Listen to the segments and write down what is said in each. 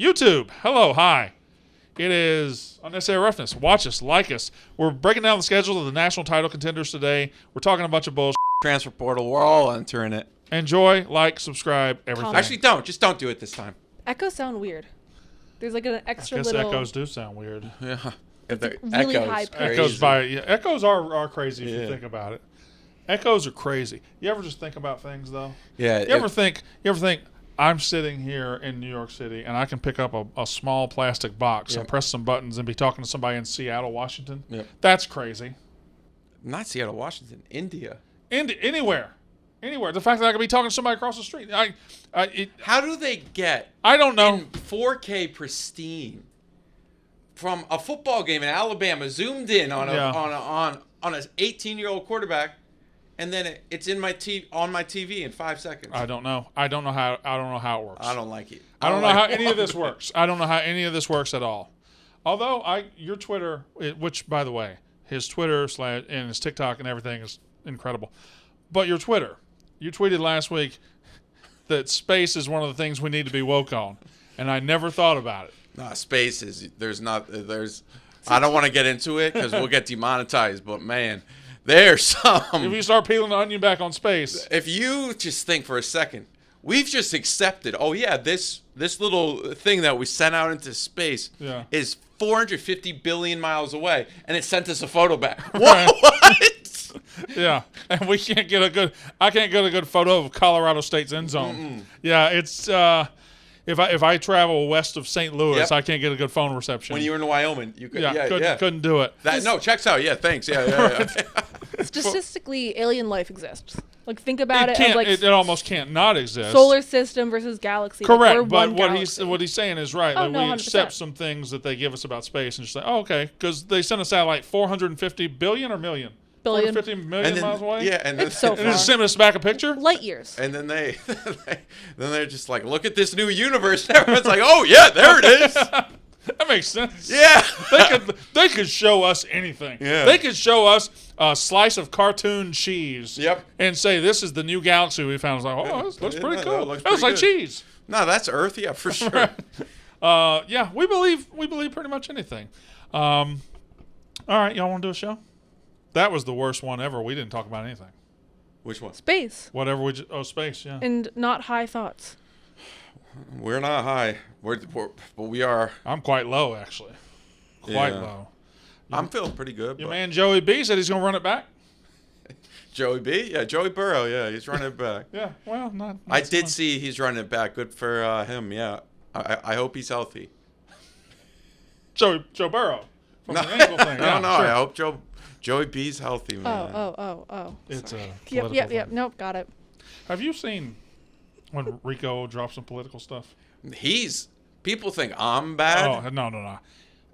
YouTube. Hello, hi. It is Unnecessary Roughness. Watch us, like us. We're breaking down the schedule of the national title contenders today. We're talking a bunch of bullshit. Transfer portal. We're all entering it. Enjoy, like, subscribe, everything. Actually, don't. Just don't do it this time. Echoes sound weird. There's like an extra I guess little. echoes do sound weird. Yeah. It's like really high pitched. Echoes are crazy if you think about it. Echoes are crazy. You ever just think about things though? Yeah. You ever think I'm sitting here in New York City and I can pick up a small plastic box and press some buttons and be talking to somebody in Seattle, Washington? Yep. That's crazy. Not Seattle, Washington. India. Anywhere. The fact that I could be talking to somebody across the street. How do they get? I don't know. In 4K pristine from a football game in Alabama, zoomed in on a 18-year-old quarterback, and then it's in on my TV in 5 seconds. I don't know. I don't know how it works. I don't like it. I don't know how any of this works. I don't know how any of this works at all. Although your Twitter, which by the way, his Twitter and his TikTok and everything is incredible. But your Twitter, you tweeted last week that space is one of the things we need to be woke on, and I never thought about it. No, space is I don't want to get into it because we'll get demonetized. But man, there's some. If you start peeling the onion back on space, if you just think for a second, we've just accepted. Oh yeah, this little thing that we sent out into space is 450 billion miles away, and it sent us a photo back. What? Yeah, and I can't get a good photo of Colorado State's end zone. Mm-mm. Yeah, it's if I travel west of St. Louis, I can't get a good phone reception. When you were in Wyoming, you could. Couldn't do it. Checks out. Yeah, thanks. Yeah. Statistically, alien life exists. Like think about it. It almost can't not exist. Solar system versus galaxy. Correct, like but what he's saying is right. Like, we 100%. accept some things that they give us about space and just say, oh, okay, because they sent a satellite 450 billion or million. Billion. 450 million miles away? Yeah, and then it's so far. And just send us back a picture? Light years. And then they're just like, look at this new universe. Everyone's like, oh yeah, there it is. That makes sense. Yeah. They could show us anything. Yeah. They could show us a slice of cartoon cheese. Yep. And say, this is the new galaxy we found. It's like, oh, this looks pretty cool. That looks like cheese. No, that's Earth. Yeah, for sure. Yeah, we believe pretty much anything. All right, y'all want to do a show? That was the worst one ever. We didn't talk about anything. Which one? Space. Whatever space, yeah. And not high thoughts. We're not high. But we are. I'm quite low, actually. Quite low. I'm feeling pretty good. Your man Joey B said he's going to run it back. Joey B? Yeah, Joey Burrow. Yeah, he's running it back. Yeah, well, not I did see he's running it back. Good for him, yeah. I hope he's healthy. Joe Burrow. From the ankle thing. No, yeah, sure. I hope Joey B's healthy, man. Oh. It's sorry. a political Yep. thing. Nope, got it. Have you seen when Rico drops some political stuff? People think I'm bad. Oh, no.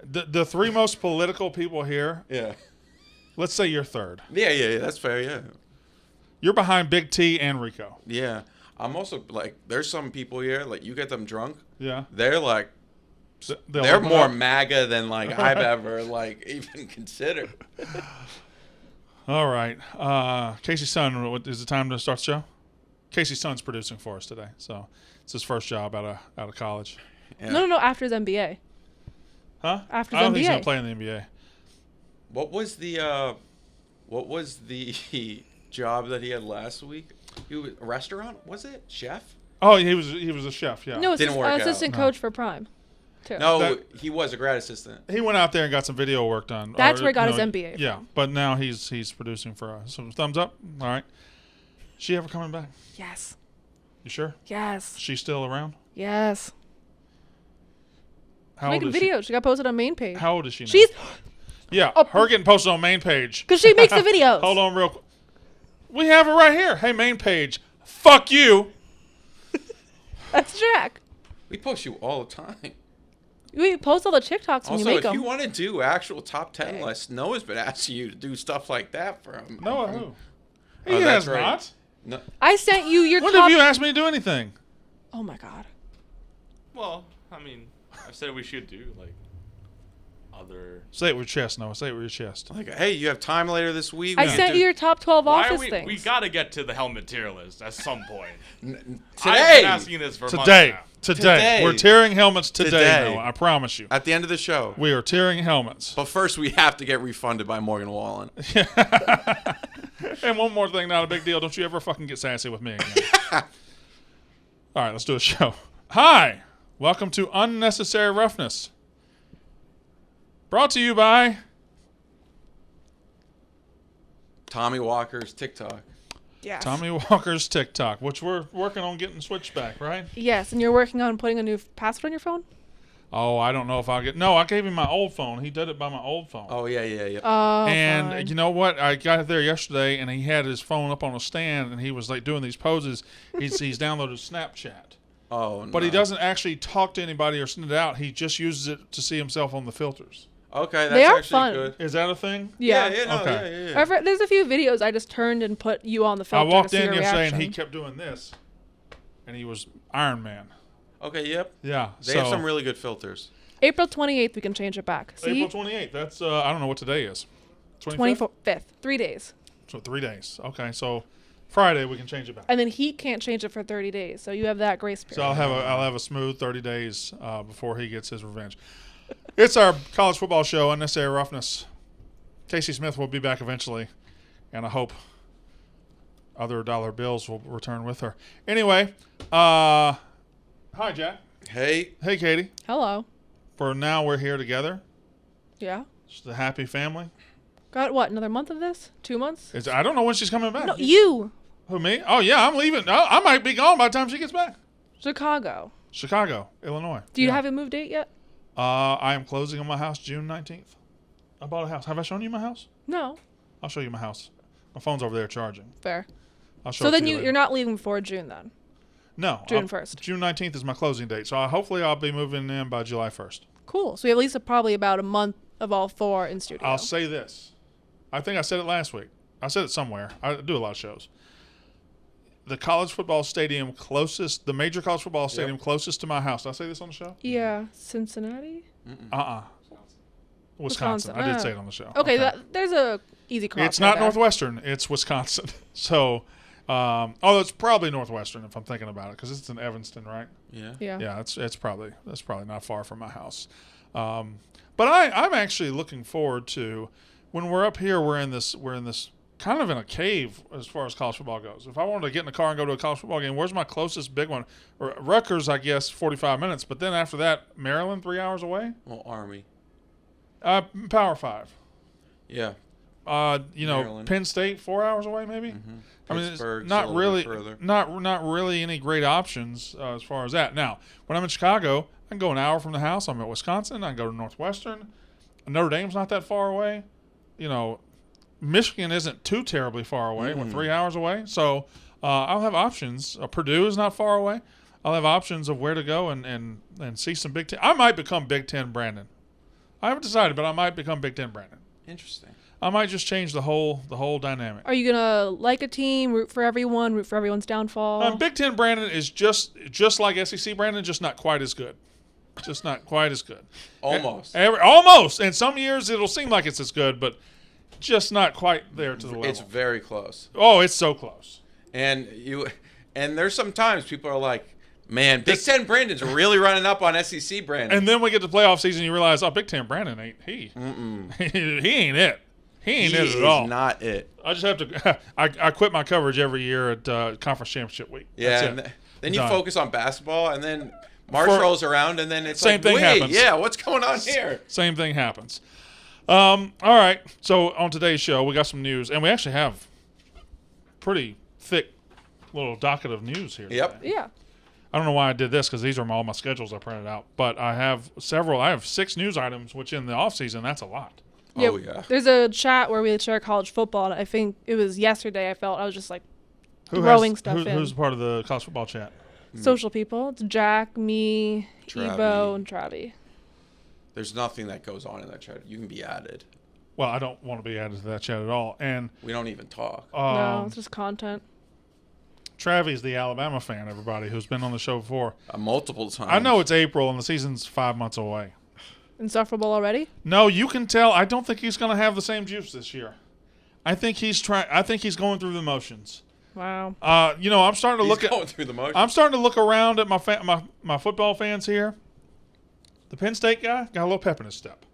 The three most political people here. Yeah. Let's say you're third. Yeah, that's fair, yeah. You're behind Big T and Rico. Yeah. I'm also, like, there's some people here, like, you get them drunk. Yeah. They're, like, they're more MAGA than, like, I've ever, like, even considered. All right. Casey's son, is it time to start the show? Casey's son's producing for us today, so it's his first job out of college. Yeah. No, after his MBA. Huh? After his I don't MBA. think he's going to play in the NBA. What was the job that he had last week? He was a restaurant, was it? Chef? Oh, he was a chef, yeah. No, assistant coach for Prime. Too. No, he was a grad assistant. He went out there and got some video work done. That's where he got his MBA from. Yeah, but now he's producing for us. So thumbs up. All right. She ever coming back? Yes. You sure? Yes. She's still around? Yes. How making old is videos. She got posted on main page. How old is she now? She's... Yeah, her getting posted on main page. Because she makes the videos. Hold on real quick. We have it right here. Hey, main page. Fuck you. That's Jack. We post you all the time. We post all the TikToks when you make them. Also, if you want to do actual top 10 lists, Noah's been asking you to do stuff like that for him. Noah who? He has not. No. I sent you your When have you asked me to do anything? Oh, my God. Well, I mean, I said we should do, like, other. Say it with your chest, Noah. Say it with your chest. Like, hey, you have time later this week? I sent you your top 12 Why office are we? things. We gotta get to the helmet tier list at some point. I've Today. been asking this for months Today. now. Today. We're tearing helmets today, Noah. I promise you. At the end of the show. We are tearing helmets. But first, we have to get refunded by Morgan Wallen. And one more thing, not a big deal. Don't you ever fucking get sassy with me again. All right, let's do a show. Hi. Welcome to Unnecessary Roughness. Brought to you by Tommy Walker's TikTok. Yes. Tommy Walker's TikTok, which we're working on getting switched back, right? Yes, and you're working on putting a new password on your phone? Oh, I don't know if I'll get... No, I gave him my old phone. He did it by my old phone. Oh, yeah. And fine. you know what? I got there yesterday, and he had his phone up on a stand, and he was like doing these poses. He's downloaded Snapchat. Oh, no. But he doesn't actually talk to anybody or send it out. He just uses it to see himself on the filters. Okay, that's They are actually fun. good. Is that a thing? Yeah. Okay. There's a few videos I just turned and put you on the I filter walked to see in your yesterday, reaction. and he kept doing this, and he was Iron Man. Okay, yep. Yeah. They have some really good filters. April 28th, we can change it back. See? April 28th. That's, I don't know what today is. 25th. 3 days. So 3 days. Okay, so Friday we can change it back. And then he can't change it for 30 days, so you have that grace period. So I'll have a smooth 30 days before he gets his revenge. It's our college football show, Unnecessary Roughness. Casey Smith will be back eventually, and I hope other dollar bills will return with her. Anyway, hi Jack. Hey. Hey Katie. Hello. For now, we're here together. Yeah. Just a happy family. Got what, another month of this? 2 months? I don't know when she's coming back. No, you. Who, me? Oh, yeah, I'm leaving. I might be gone by the time she gets back. Chicago. Chicago, Illinois. Do you have a move date yet? I am closing on my house June 19th. I bought a house. Have I shown you my house? No. I'll show you my house. My phone's over there charging. Fair. I'll show So it then to you you're not leaving before June then? No. June 1st. June 19th is my closing date. So hopefully I'll be moving in by July 1st. Cool. So we have at least probably about a month of all four in studio. I'll say this. I think I said it last week. I said it somewhere. I do a lot of shows. The college football stadium closest, the major college football stadium closest to my house. Did I say this on the show? Yeah. Cincinnati? Wisconsin. I did say it on the show. Okay. There's a easy cross. It's not Northwestern. It's Wisconsin. So, it's probably Northwestern if I'm thinking about it because it's in Evanston, right? Yeah. Yeah. Yeah, that's probably not far from my house. But I'm actually looking forward to when we're up here. We're in this kind of in a cave as far as college football goes. If I wanted to get in the car and go to a college football game, where's my closest big one? Rutgers, I guess, 45 minutes. But then after that, Maryland, 3 hours away. Well, Army. Power 5. Yeah. Maryland. Penn State, 4 hours away, maybe. Mm-hmm. I mean, it's Pittsburgh's not a little really, bit further. not really any great options as far as that. Now, when I'm in Chicago, I can go an hour from the house. I'm at Wisconsin. I can go to Northwestern. Notre Dame's not that far away. Michigan isn't too terribly far away. We're 3 hours away. So I'll have options. Purdue is not far away. I'll have options of where to go and see some Big Ten. I might become Big Ten Brandon. I haven't decided, but I might become Big Ten Brandon. Interesting. I might just change the whole dynamic. Are you gonna like a team, root for everyone's downfall? Big Ten Brandon is just like SEC Brandon, just not quite as good. Just not quite as good. Almost. Almost. And some years it'll seem like it's as good, but just not quite there to the level. It's very close. Oh, it's so close. And there's sometimes people are like, man, Big Ten Brandon's really running up on SEC Brandon. And then we get to playoff season, you realize, Big Ten Brandon ain't he. He ain't it. He ain't it at all. He's not it. I just have to. I quit my coverage every year at conference championship week. Yeah. That's And it. then you Done. focus on basketball, and then March rolls around, and then it's Same like, thing wait, happens. yeah, what's going on here? Same thing happens. All right. So on today's show, we got some news, and we actually have pretty thick little docket of news here. Yep. Today. Yeah. I don't know why I did this because these are all my schedules I printed out. But I have several. I have 6 news items, which in the off season, that's a lot. Yeah, Oh, yeah. There's a chat where we share college football, and I think it was yesterday I was just like Who's stuff in. Who's part of the college football chat? Social people. It's Jack, me, Travi. Ebo, and Travi. There's nothing that goes on in that chat. You can be added. Well, I don't want to be added to that chat at all. And We don't even talk. No, it's just content. Travi's the Alabama fan, everybody, who's been on the show before. Multiple times. I know it's April and the season's 5 months away. Insufferable already? No, you can tell. I don't think he's going to have the same juice this year. I think he's going through the motions. Wow. I'm starting to going through the motions. I'm starting to look around at my football fans here. The Penn State guy got a little pep in his step.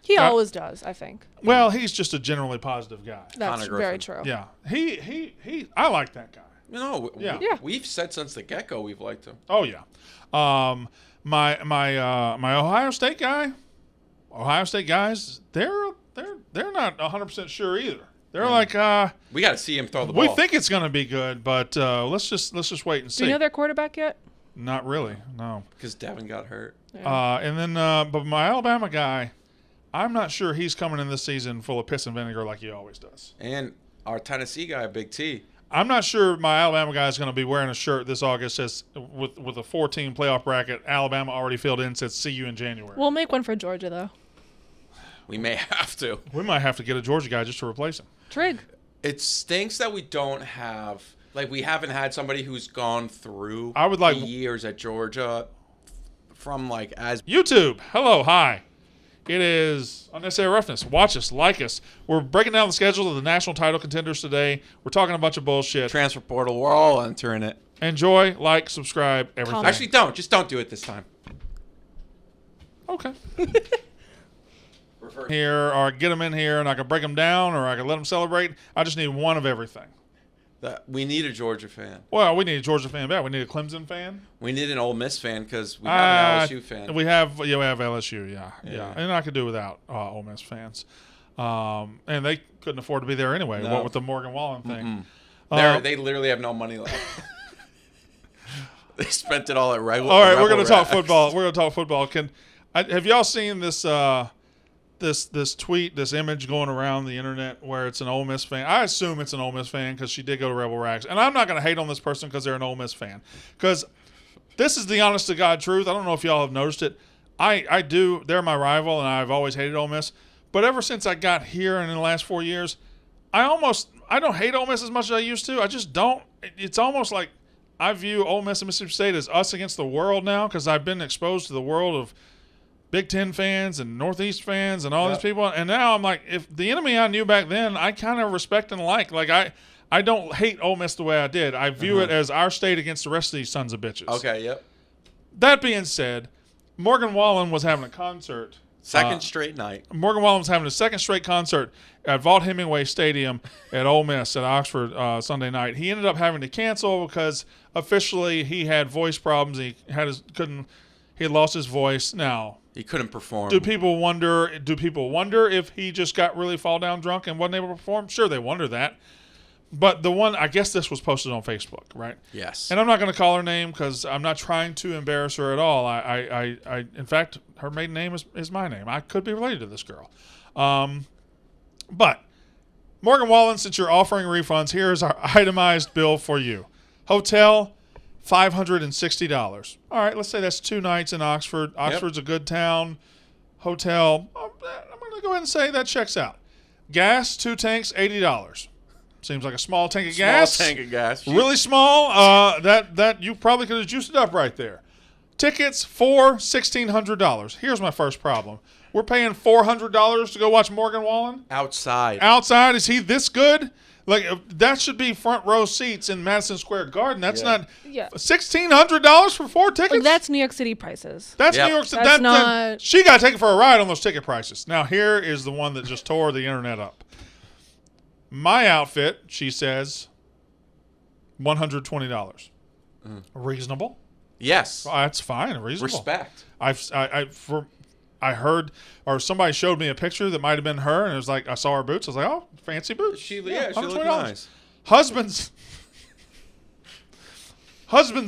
He always does, I think. Well, he's just a generally positive guy. That's very true. Yeah. He I like that guy. Yeah. We've said since the get-go we've liked him. Oh yeah. My Ohio State guys, they're not 100% sure either. They're like, we got to see him throw the ball. We think it's going to be good, but let's just wait and see. Do you know their quarterback yet? Not really, no. Because Devin got hurt. Yeah. And then, but my Alabama guy, I'm not sure he's coming in this season full of piss and vinegar like he always does. And our Tennessee guy, Big T. I'm not sure my Alabama guy is going to be wearing a shirt this August says with a 4-team playoff bracket. Alabama already filled in, says see you in January. We'll make one for Georgia though. We may have to. We might have to get a Georgia guy just to replace him. Trig. It stinks that we don't have, we haven't had somebody who's gone through the years at Georgia from as YouTube. Hello, hi. It is Unnecessary Roughness. Watch us, like us. We're breaking down the schedule of the national title contenders today. We're talking a bunch of bullshit. Transfer portal. We're all entering it. Enjoy, like, subscribe, everything. Actually, don't. Just don't do it this time. Okay. Here, or get them in here, and I can break them down, or I can let them celebrate. I just need one of everything. We need a Georgia fan. Well, we need a Georgia fan back. We need a Clemson fan. We need an Ole Miss fan because we have an LSU fan. We have LSU, yeah. And I could do without Ole Miss fans. And they couldn't afford to be there anyway, what with the Morgan Wallen thing. They literally have no money left. They spent it all at regular. All right, we're going to talk football. We're going to talk football. Have y'all seen this this tweet, this image going around the internet where it's an Ole Miss fan? I assume it's an Ole Miss fan because she did go to Rebel Rags. And I'm not going to hate on this person because they're an Ole Miss fan. Because this is the honest to God truth. I don't know if y'all have noticed it. I do. They're my rival, and I've always hated Ole Miss. But ever since I got here and in the last 4 years, I don't hate Ole Miss as much as I used to. I just don't. It's almost like I view Ole Miss and Mississippi State as us against the world now because I've been exposed to the world of Big Ten fans and Northeast fans and all these people. And now I'm like, if the enemy I knew back then, I kind of respect and like. I don't hate Ole Miss the way I did. I view it as our state against the rest of these sons of bitches. Okay, yep. That being said, Morgan Wallen was having a concert. Second straight night. Morgan Wallen was having a second straight concert at Vaught Hemingway Stadium at Ole Miss at Oxford Sunday night. He ended up having to cancel because officially he had voice problems. He had lost his voice. Now, he couldn't perform. Do people wonder if he just got really fall down drunk and wasn't able to perform? Sure, they wonder that. But I guess this was posted on Facebook, right? Yes. And I'm not going to call her name because I'm not trying to embarrass her at all. I in fact, her maiden name is my name. I could be related to this girl. But Morgan Wallen, since you're offering refunds, here is our itemized bill for you. Hotel, $560. All right, let's say that's 2 nights in Oxford. Oxford's a good town. Hotel, I'm going to go ahead and say that checks out. Gas, 2 tanks, $80. Seems like a small tank of gas. Small tank of gas. Really small. That you probably could have juiced it up right there. Tickets for $1,600. Here's my first problem. We're paying $400 to go watch Morgan Wallen? Outside. Outside? Is he this good? That should be front row seats in Madison Square Garden. That's not $1,600 for 4 tickets. That's New York City prices. That's New York City. That's not. She got to take it for a ride on those ticket prices. Now here is the one that just tore the internet up. My outfit, she says, $120. Reasonable. Yes. That's fine. Reasonable. Respect. I heard, or somebody showed me a picture that might have been her, and it was like, I saw her boots. I was like, oh, fancy boots. She looked nice. Husband's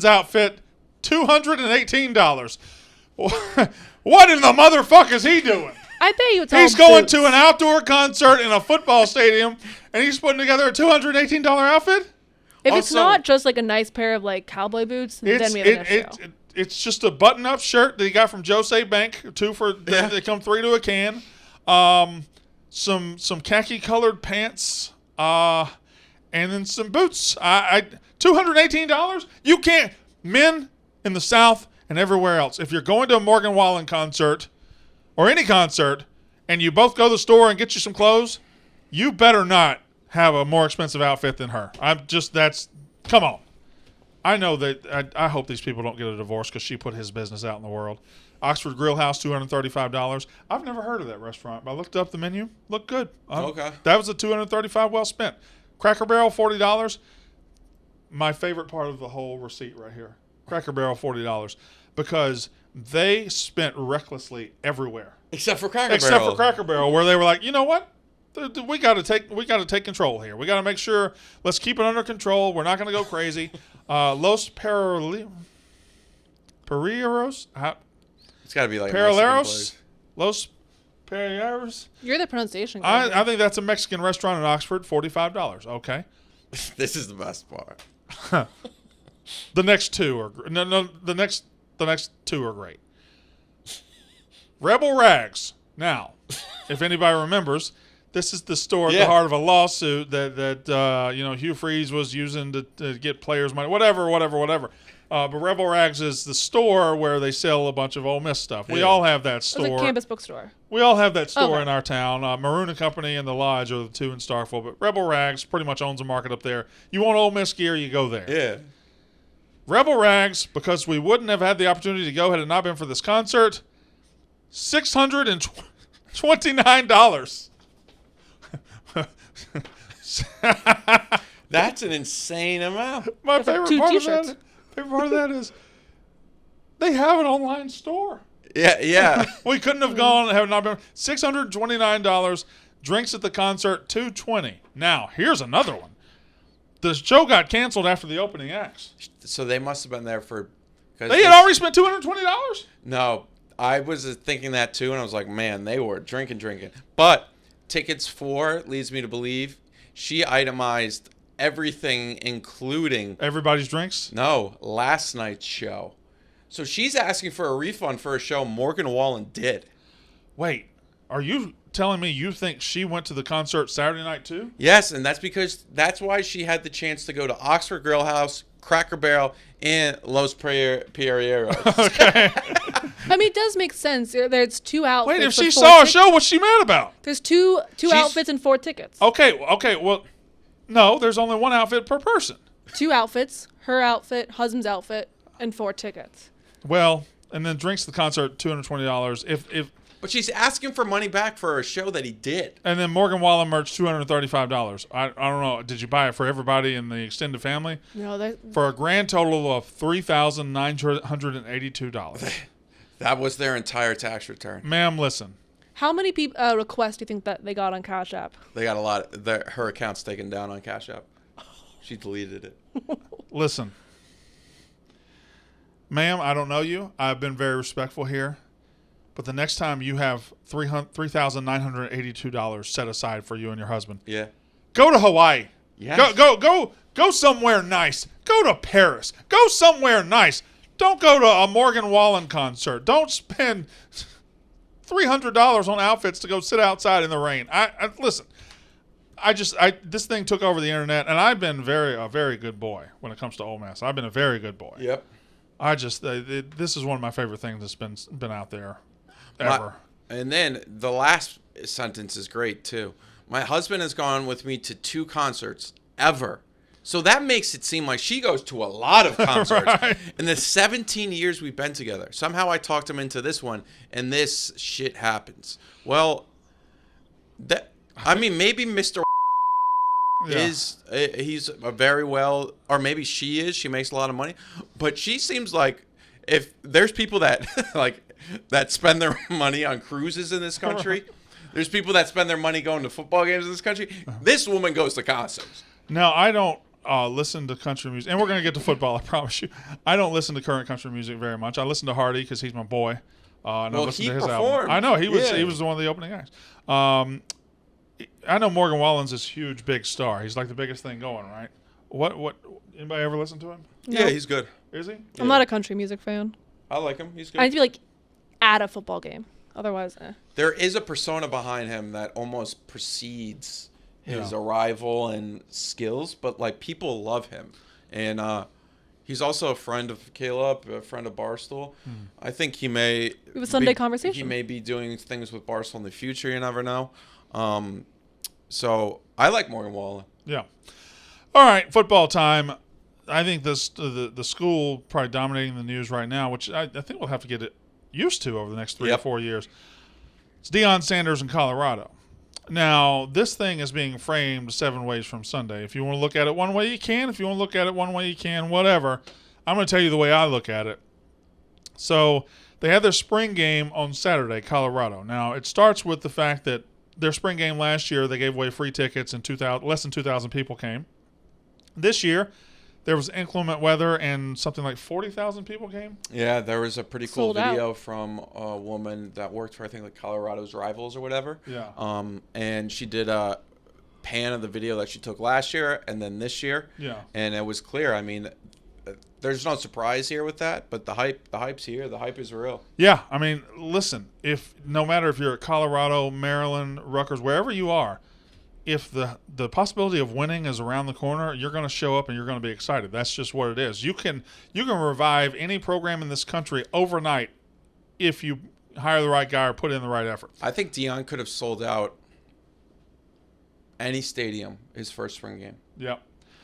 outfit, $218. What in the motherfucker is he doing? I bet you it's He's going to an outdoor concert in a football stadium, and he's putting together a $218 outfit? If it's not just like a nice pair of cowboy boots, then we have an issue. It's just a button-up shirt that he got from Jose Bank, 2 for they come 3 to a can. Some khaki-colored pants, and then some boots. $218? You can't. Men in the South and everywhere else, if you're going to a Morgan Wallen concert, or any concert, and you both go to the store and get you some clothes, you better not have a more expensive outfit than her. Come on. I know that I hope these people don't get a divorce because she put his business out in the world. Oxford Grill House, $235. I've never heard of that restaurant, but I looked up the menu. Looked good. Okay. That was a $235 well spent. Cracker Barrel, $40. My favorite part of the whole receipt right here. Cracker Barrel, $40. Because they spent recklessly everywhere. Except for Cracker Except Barrel. for Cracker Barrel, where they were like, you know what? We got to take control here. We got to make sure. Let's keep it under control. We're not going to go crazy. Los Pereros. It's got to be like Paraleros? Los Pereros? You're the pronunciation guy. I think that's a Mexican restaurant in Oxford, $45. Okay. This is the best part. The next two are the next two are great. Rebel Rags. Now, if anybody remembers, this is the store at the heart of a lawsuit that Hugh Freeze was using to get players' money, whatever. But Rebel Rags is the store where they sell a bunch of Ole Miss stuff. We all have that store. It's like Campus Bookstore. We all have that store in our town. Maroon and Company and the Lodge are the two in Starkville. But Rebel Rags pretty much owns a market up there. You want Ole Miss gear, you go there. Yeah. Rebel Rags, because we wouldn't have had the opportunity to go had it not been for this concert, $629. That's an insane amount. My favorite part t-shirts. of that is they have an online store. Yeah. We couldn't have gone have not been $629. Drinks at the concert, $220. Now here's another one. The show got canceled after the opening acts. So they must have been there for. They had already spent $220. No, I was thinking that too, and I was like, man, they were drinking. But tickets for leads me to believe she itemized everything, including Everybody's drinks. No, last night's show. So she's asking for a refund for a show Morgan Wallen did. Wait, are you telling me you think she went to the concert Saturday night too? Yes, and that's why she had the chance to go to Oxford Grill House, Cracker Barrel, and Los Pereros. Okay. I mean, it does make sense. There's two outfits. Wait, if she saw a show, what's she mad about? There's two outfits and 4 tickets. Okay, well, no, there's only one outfit per person. 2 outfits, her outfit, husband's outfit, and 4 tickets. Well, and then drinks at the concert, $220. If But she's asking for money back for a show that he did. And then Morgan Wallen merch, $235. I don't know. Did you buy it for everybody in the extended family? No, for a grand total of $3,982. That was their entire tax return. Ma'am, listen. How many requests do you think that they got on Cash App? They got a lot. Her account's taken down on Cash App. She deleted it. Listen. Ma'am, I don't know you. I've been very respectful here. But the next time you have $3,982 set aside for you and your husband, go to Hawaii. Yes. Go somewhere nice. Go to Paris. Go somewhere nice. Don't go to a Morgan Wallen concert. Don't spend $300 on outfits to go sit outside in the rain. Listen. This thing took over the internet, and I've been a very good boy when it comes to Ole Miss. I've been a very good boy. Yep. This is one of my favorite things that's been out there ever. And then the last sentence is great too. My husband has gone with me to 2 concerts ever. So that makes it seem like she goes to a lot of concerts. Right. In the 17 years we've been together. Somehow I talked him into this one, and this shit happens. Well, maybe Mr. he's a very well, or maybe she is. She makes a lot of money, but she seems like if there's people that that spend their money on cruises in this country, there's people that spend their money going to football games in this country. This woman goes to concerts. Now I don't listen to country music, and we're gonna get to football. I promise you. I don't listen to current country music very much. I listen to Hardy because he's my boy. And I listen to his album. I know he was one of the opening acts. I know Morgan Wallen's this huge, big star. He's like the biggest thing going, right? What? Anybody ever listen to him? No. Yeah, he's good. Is he? Yeah. I'm not a country music fan. I like him. He's good. I need to be like at a football game. Otherwise, There is a persona behind him that almost precedes his arrival and skills, but like people love him, and He's also a friend of Caleb, a friend of Barstool. I think he may. It was Sunday conversation. He may be doing things with Barstool in the future. You never know. So I like Morgan Wallen. Yeah. All right, football time. I think this the school probably dominating the news right now, which I think we'll have to get it used to over the next 3 or 4 years. It's Deion Sanders in Colorado. Now, this thing is being framed 7 ways from Sunday. If you want to look at it one way, you can. If you want to look at it one way, you can. Whatever. I'm going to tell you the way I look at it. So they had their spring game on Saturday, Colorado. Now, it starts with the fact that their spring game last year, they gave away free tickets and less than 2,000 people came. This year, there was inclement weather and something like 40,000 people came. Yeah, there was a pretty cool Sold out. video from a woman that worked for, I think, like Colorado's Rivals or whatever. Yeah. And she did a pan of the video that she took last year and then this year. Yeah. And it was clear. I mean, there's no surprise here with that, but the hype's here. The hype is real. Yeah, I mean, listen, no matter if you're at Colorado, Maryland, Rutgers, wherever you are, if the possibility of winning is around the corner, you're going to show up and you're going to be excited. That's just what it is. You can revive any program in this country overnight if you hire the right guy or put in the right effort. I think Deion could have sold out any stadium his first spring game. Yeah.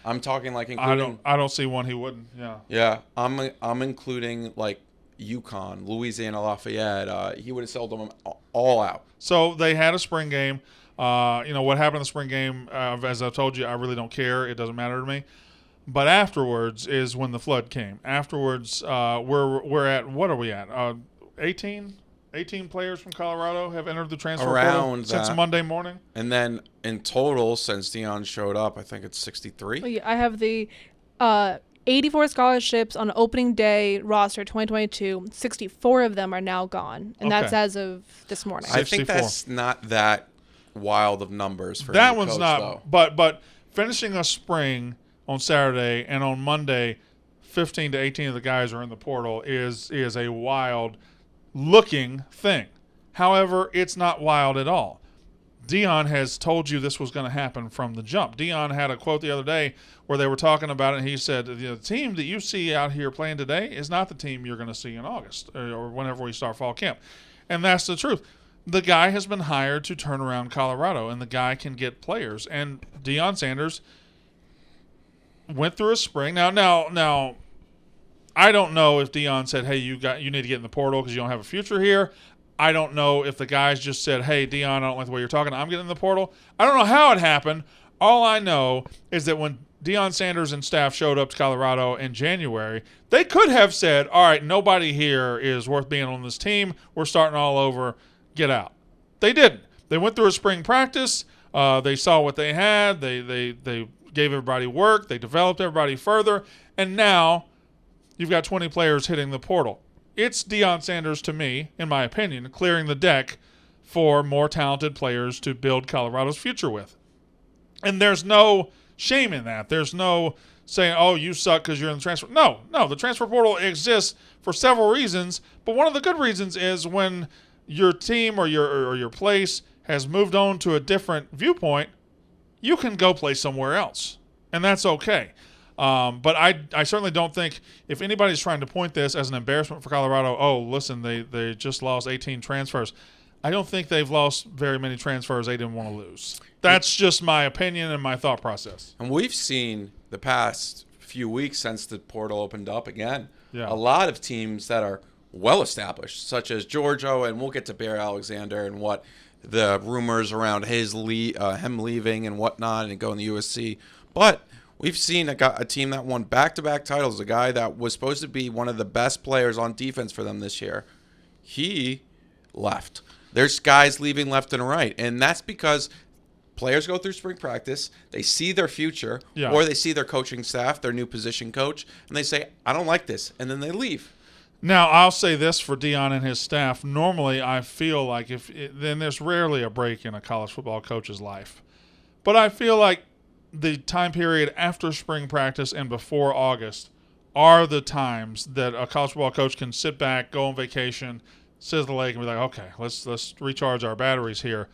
I'm talking like including. I don't see one he wouldn't. Yeah. Yeah, I'm including like UConn, Louisiana Lafayette. He would have sold them all out. So they had a spring game. What happened in the spring game, as I've told you, I really don't care. It doesn't matter to me. But afterwards is when the flood came. Afterwards, we're at, what are we at? 18 players from Colorado have entered the transfer portal since Monday morning. And then in total, since Deion showed up, I think it's 63. Well, yeah, I have the 84 scholarships on opening day roster 2022. 64 of them are now gone, and that's as of this morning. I think that's not that wild of numbers for that any one's coach, not. though. But finishing a spring on Saturday and on Monday, 15 to 18 of the guys are in the portal is a wild looking thing. However, it's not wild at all. Deion has told you this was going to happen from the jump. Deion had a quote the other day where they were talking about it, and he said, the team that you see out here playing today is not the team you're going to see in August or whenever we start fall camp. And that's the truth. The guy has been hired to turn around Colorado, and the guy can get players. And Deion Sanders went through a spring. Now, I don't know if Deion said, "Hey, you need to get in the portal because you don't have a future here." I don't know if the guys just said, "Hey, Deion, I don't like the way you're talking. I'm getting in the portal." I don't know how it happened. All I know is that when Deion Sanders and staff showed up to Colorado in January, they could have said, "All right, nobody here is worth being on this team. We're starting all over. Get out." They didn't. They went through a spring practice. They saw what they had. They gave everybody work. They developed everybody further. And now you've got 20 players hitting the portal. It's Deion Sanders, to me, in my opinion, clearing the deck for more talented players to build Colorado's future with. And there's no shame in that. There's no saying, "Oh, you suck because you're in the transfer." No, the transfer portal exists for several reasons. But one of the good reasons is when your team or your place has moved on to a different viewpoint, you can go play somewhere else, and that's okay. But I certainly don't think if anybody's trying to point this as an embarrassment for Colorado, oh, listen, they just lost 18 transfers. I don't think they've lost very many transfers they didn't want to lose. That's just my opinion and my thought process. And we've seen the past few weeks since the portal opened up again, Yeah. a lot of teams that are well-established, such as Georgia, and we'll get to Bear Alexander and what the rumors around him leaving and whatnot and going to USC. But we've seen a team that won back-to-back titles, a guy that was supposed to be one of the best players on defense for them this year. He left. There's guys leaving left and right, and that's because players go through spring practice, they see their future, or they see their coaching staff, their new position coach, and they say, "I don't like this," and then they leave. Now, I'll say this for Deion and his staff. Normally, I feel like then there's rarely a break in a college football coach's life. But I feel like the time period after spring practice and before August are the times that a college football coach can sit back, go on vacation, sit at the lake, and be like, "Okay, let's recharge our batteries here."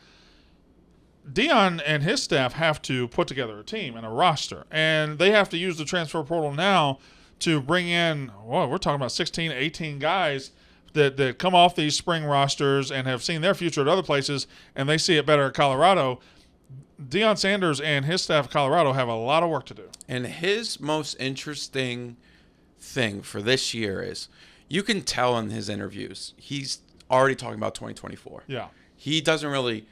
Deion and his staff have to put together a team and a roster, and they have to use the transfer portal now to bring in, well, we're talking about 16, 18 guys that come off these spring rosters and have seen their future at other places, and they see it better at Colorado. Deion Sanders and his staff at Colorado have a lot of work to do. And his most interesting thing for this year is you can tell in his interviews, he's already talking about 2024. Yeah. He doesn't really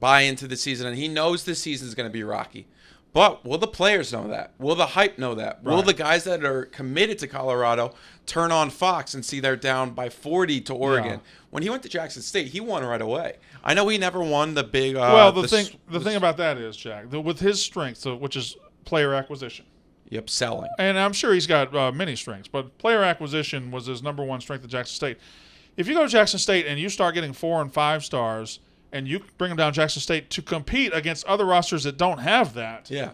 buy into the season, and he knows this season is going to be rocky. But will the players know that? Will the hype know that? Right. Will the guys that are committed to Colorado turn on Fox and see they're down by 40 to Oregon? Yeah. When he went to Jackson State, he won right away. I know he never won the big. The thing about that is, Jack, with his strengths, which is player acquisition. Yep, selling. And I'm sure he's got many strengths, but player acquisition was his number one strength at Jackson State. If you go to Jackson State and you start getting 4 and 5 stars, and you bring them down to Jackson State to compete against other rosters that don't have that, yeah,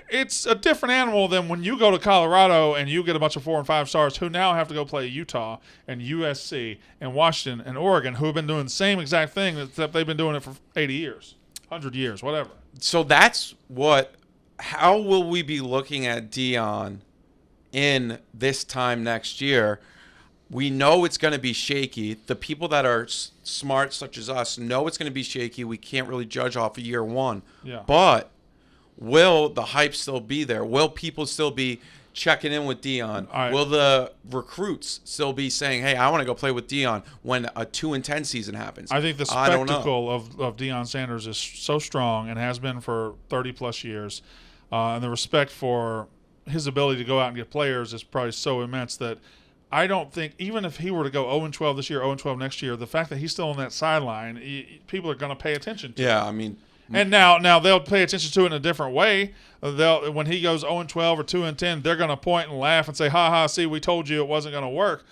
it's a different animal than when you go to Colorado and you get a bunch of 4 and 5 stars who now have to go play Utah and USC and Washington and Oregon, who have been doing the same exact thing, except they've been doing it for 80 years, 100 years, whatever. So that's how will we be looking at Deion in this time next year? We know it's going to be shaky. The people that are smart, such as us, know it's going to be shaky. We can't really judge off of year one. Yeah. But will the hype still be there? Will people still be checking in with Deion? Right. Will the recruits still be saying, hey, I want to go play with Deion when a 2-10 season happens? I think the spectacle of Deion Sanders is so strong and has been for 30-plus years. And the respect for his ability to go out and get players is probably so immense that I don't think, even if he were to go 0-12 this year, 0-12 next year, the fact that he's still on that sideline, people are going to pay attention to it. Yeah, I mean. And now they'll pay attention to it in a different way. When he goes 0-12 or 2-10, they're going to point and laugh and say, ha ha, see, we told you it wasn't going to work.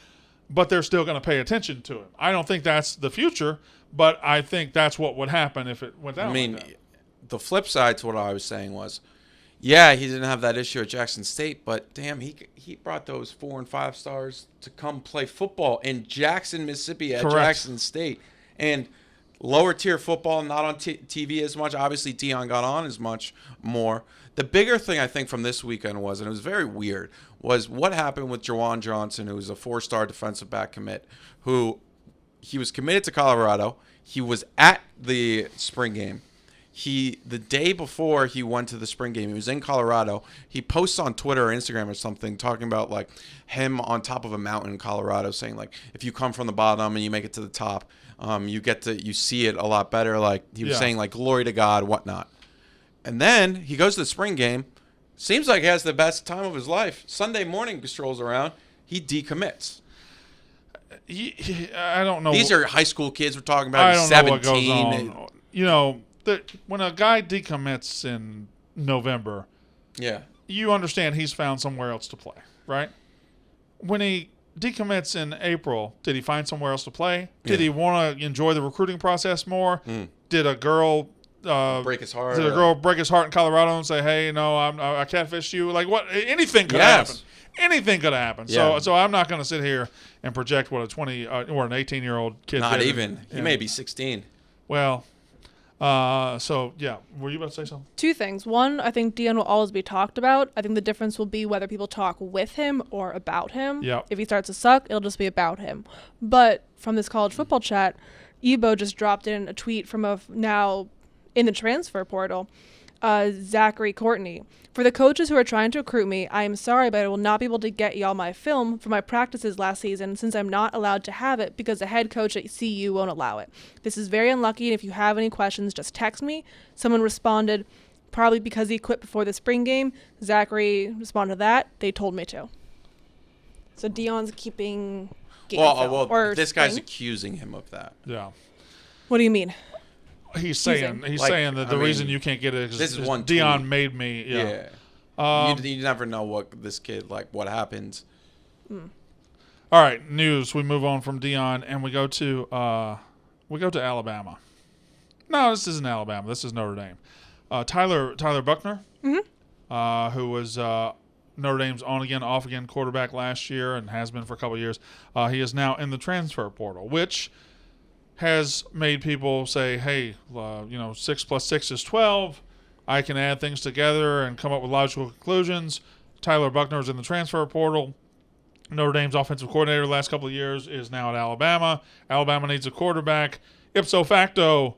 But they're still going to pay attention to it. I don't think that's the future, but I think that's what would happen if it went down. I mean, like that. The flip side to what I was saying was, yeah, he didn't have that issue at Jackson State, but damn, he brought those 4 and 5 stars to come play football in Jackson, Mississippi at Correct. Jackson State. And lower tier football, not on TV as much. Obviously, Deion got on as much more. The bigger thing I think from this weekend was, and it was very weird, was what happened with Jawan Johnson, who was a 4-star defensive back commit, who he was committed to Colorado. He was at the spring game. The day before he went to the spring game, he was in Colorado. He posts on Twitter or Instagram or something talking about like him on top of a mountain in Colorado, saying like, if you come from the bottom and you make it to the top, you see it a lot better. Like he was saying like glory to God, whatnot. And then he goes to the spring game. Seems like he has the best time of his life. Sunday morning strolls around. He decommits. I don't know. These are high school kids we're talking about. I don't 17. know what goes on. You know, when a guy decommits in November, yeah, you understand he's found somewhere else to play, right? When he decommits in April, did he find somewhere else to play? Did he want to enjoy the recruiting process more? Did a girl break his heart? Did a girl break his heart in Colorado and say, "Hey, no, I catfished you"? Like what? Anything could happen. Anything could happen. Yeah. So I'm not going to sit here and project what a 20 or an 18-year-old kid. Not did. even. He may be 16. Well. So, yeah. Were you about to say something? 2 things. One, I think Deion will always be talked about. I think the difference will be whether people talk with him or about him. Yep. If he starts to suck, it'll just be about him. But from this college football chat, Ebo just dropped in a tweet from a now in the transfer portal, Zachary Courtney. For the coaches who are trying to recruit me, I am sorry, but I will not be able to get y'all my film for my practices last season since I'm not allowed to have it because the head coach at CU won't allow it. This is very unlucky, and if you have any questions, just text me. Someone responded, probably because he quit before the spring game. Zachary responded to that. They told me to. So Deion's keeping game film. Or this guy's spring? accusing him of that. Yeah. What do you mean? He's saying that the reason you can't get it is this is one Deion tweet. made me. Yeah. You never know what this kid what happens. All right, news. We move on from Deion and we go to Alabama. No, this isn't Alabama. This is Notre Dame. Tyler Buckner, who was Notre Dame's on again, off again quarterback last year and has been for a couple of years. He is now in the transfer portal, which has made people say, hey, 6 plus 6 is 12. I can add things together and come up with logical conclusions. Tyler Buckner is in the transfer portal. Notre Dame's offensive coordinator the last couple of years, is now at Alabama. Alabama needs a quarterback. Ipso facto,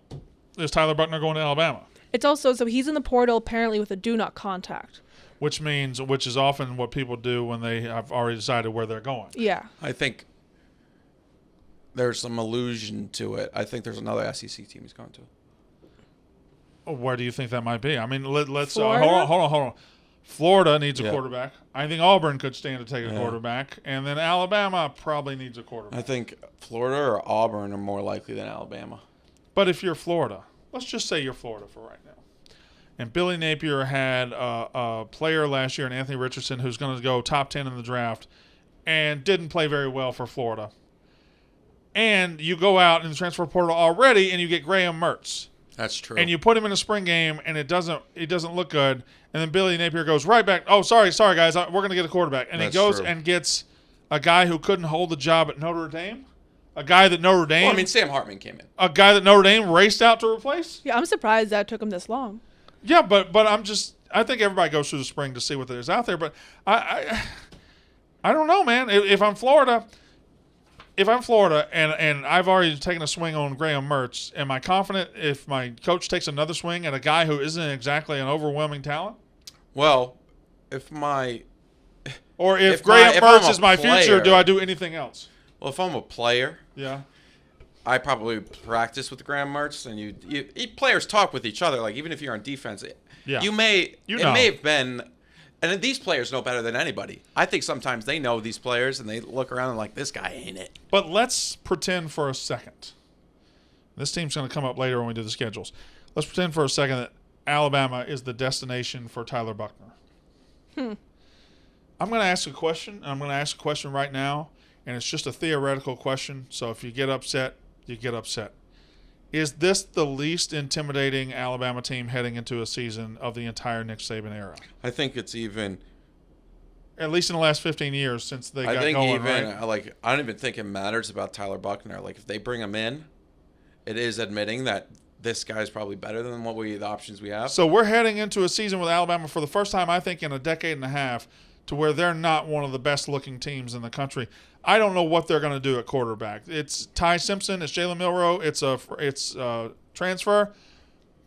is Tyler Buchner going to Alabama? It's also, so he's in the portal apparently with a do not contact. Which is often what people do when they have already decided where they're going. Yeah. I think there's some allusion to it. I think there's another SEC team he's going to. Where do you think that might be? I mean, let's hold Florida? on. Florida needs a quarterback. I think Auburn could stand to take a quarterback. And then Alabama probably needs a quarterback. I think Florida or Auburn are more likely than Alabama. But if you're Florida, let's just say you're Florida for right now. And Billy Napier had a player last year, Anthony Richardson, who's going to go top 10 in the draft and didn't play very well for Florida. And you go out in the transfer portal already and you get Graham Mertz. That's true. And you put him in a spring game and it doesn't look good. And then Billy Napier goes right back. Oh, sorry guys, we're going to get a quarterback. And he goes and gets a guy who couldn't hold the job at Notre Dame. A guy that Notre Dame. Well, I mean, Sam Hartman came in. A guy that Notre Dame raced out to replace. Yeah, I'm surprised that took him this long. Yeah, but I think everybody goes through the spring to see what there's out there. But I don't know, man. If I'm Florida and I've already taken a swing on Graham Mertz, am I confident if my coach takes another swing at a guy who isn't exactly an overwhelming talent? Well, if Graham Mertz is my future, do I do anything else? Well, if I'm a player, yeah, I probably practice with Graham Mertz, and you players talk with each other. Like even if you're on defense, it may have been. And these players know better than anybody. I think sometimes they know these players, and they look around and like, this guy ain't it. But let's pretend for a second. This team's going to come up later when we do the schedules. Let's pretend for a second that Alabama is the destination for Tyler Buchner. I'm going to ask a question. I'm going to ask a question right now, and it's just a theoretical question. So if you get upset, you get upset. Is this the least intimidating Alabama team heading into a season of the entire Nick Saban era? I think it's even, at least in the last 15 years since they got going, right? I don't even think it matters about Tyler Buchner. Like if they bring him in, it is admitting that this guy's probably better than the options we have. So we're heading into a season with Alabama for the first time, I think, in a decade and a half, to where they're not one of the best-looking teams in the country. I don't know what they're going to do at quarterback. It's Ty Simpson. It's Jalen Milroe. It's a transfer.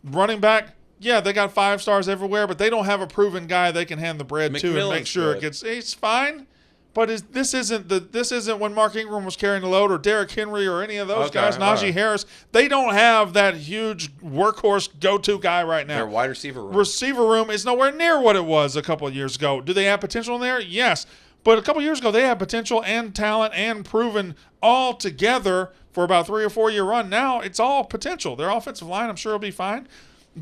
Running back, yeah, they got 5 stars everywhere, but they don't have a proven guy they can hand the bread to and make sure it gets. He's fine, but this isn't when Mark Ingram was carrying the load, or Derrick Henry, or any of those guys. Najee Harris. They don't have that huge workhorse go-to guy right now. Their wide receiver room is nowhere near what it was a couple of years ago. Do they have potential in there? Yes. But a couple years ago, they had potential and talent and proven all together for about 3 or 4 year run. Now it's all potential. Their offensive line, I'm sure, will be fine.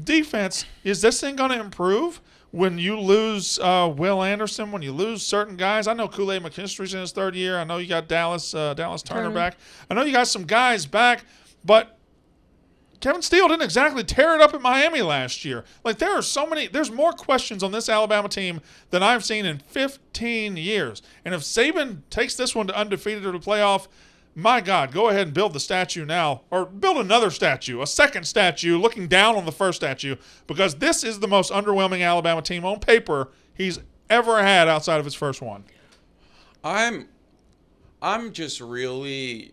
Defense, is this thing going to improve when you lose Will Anderson, when you lose certain guys? I know Kool-Aid McKinstry's in his 3rd year. I know you got Dallas Turner back. I know you got some guys back, but Kevin Steele didn't exactly tear it up in Miami last year. Like, there's more questions on this Alabama team than I've seen in 15 years. And if Saban takes this one to undefeated or to playoff, my God, go ahead and build the statue now, or build another statue, a second statue looking down on the first statue, because this is the most underwhelming Alabama team on paper he's ever had outside of his first one. I'm just really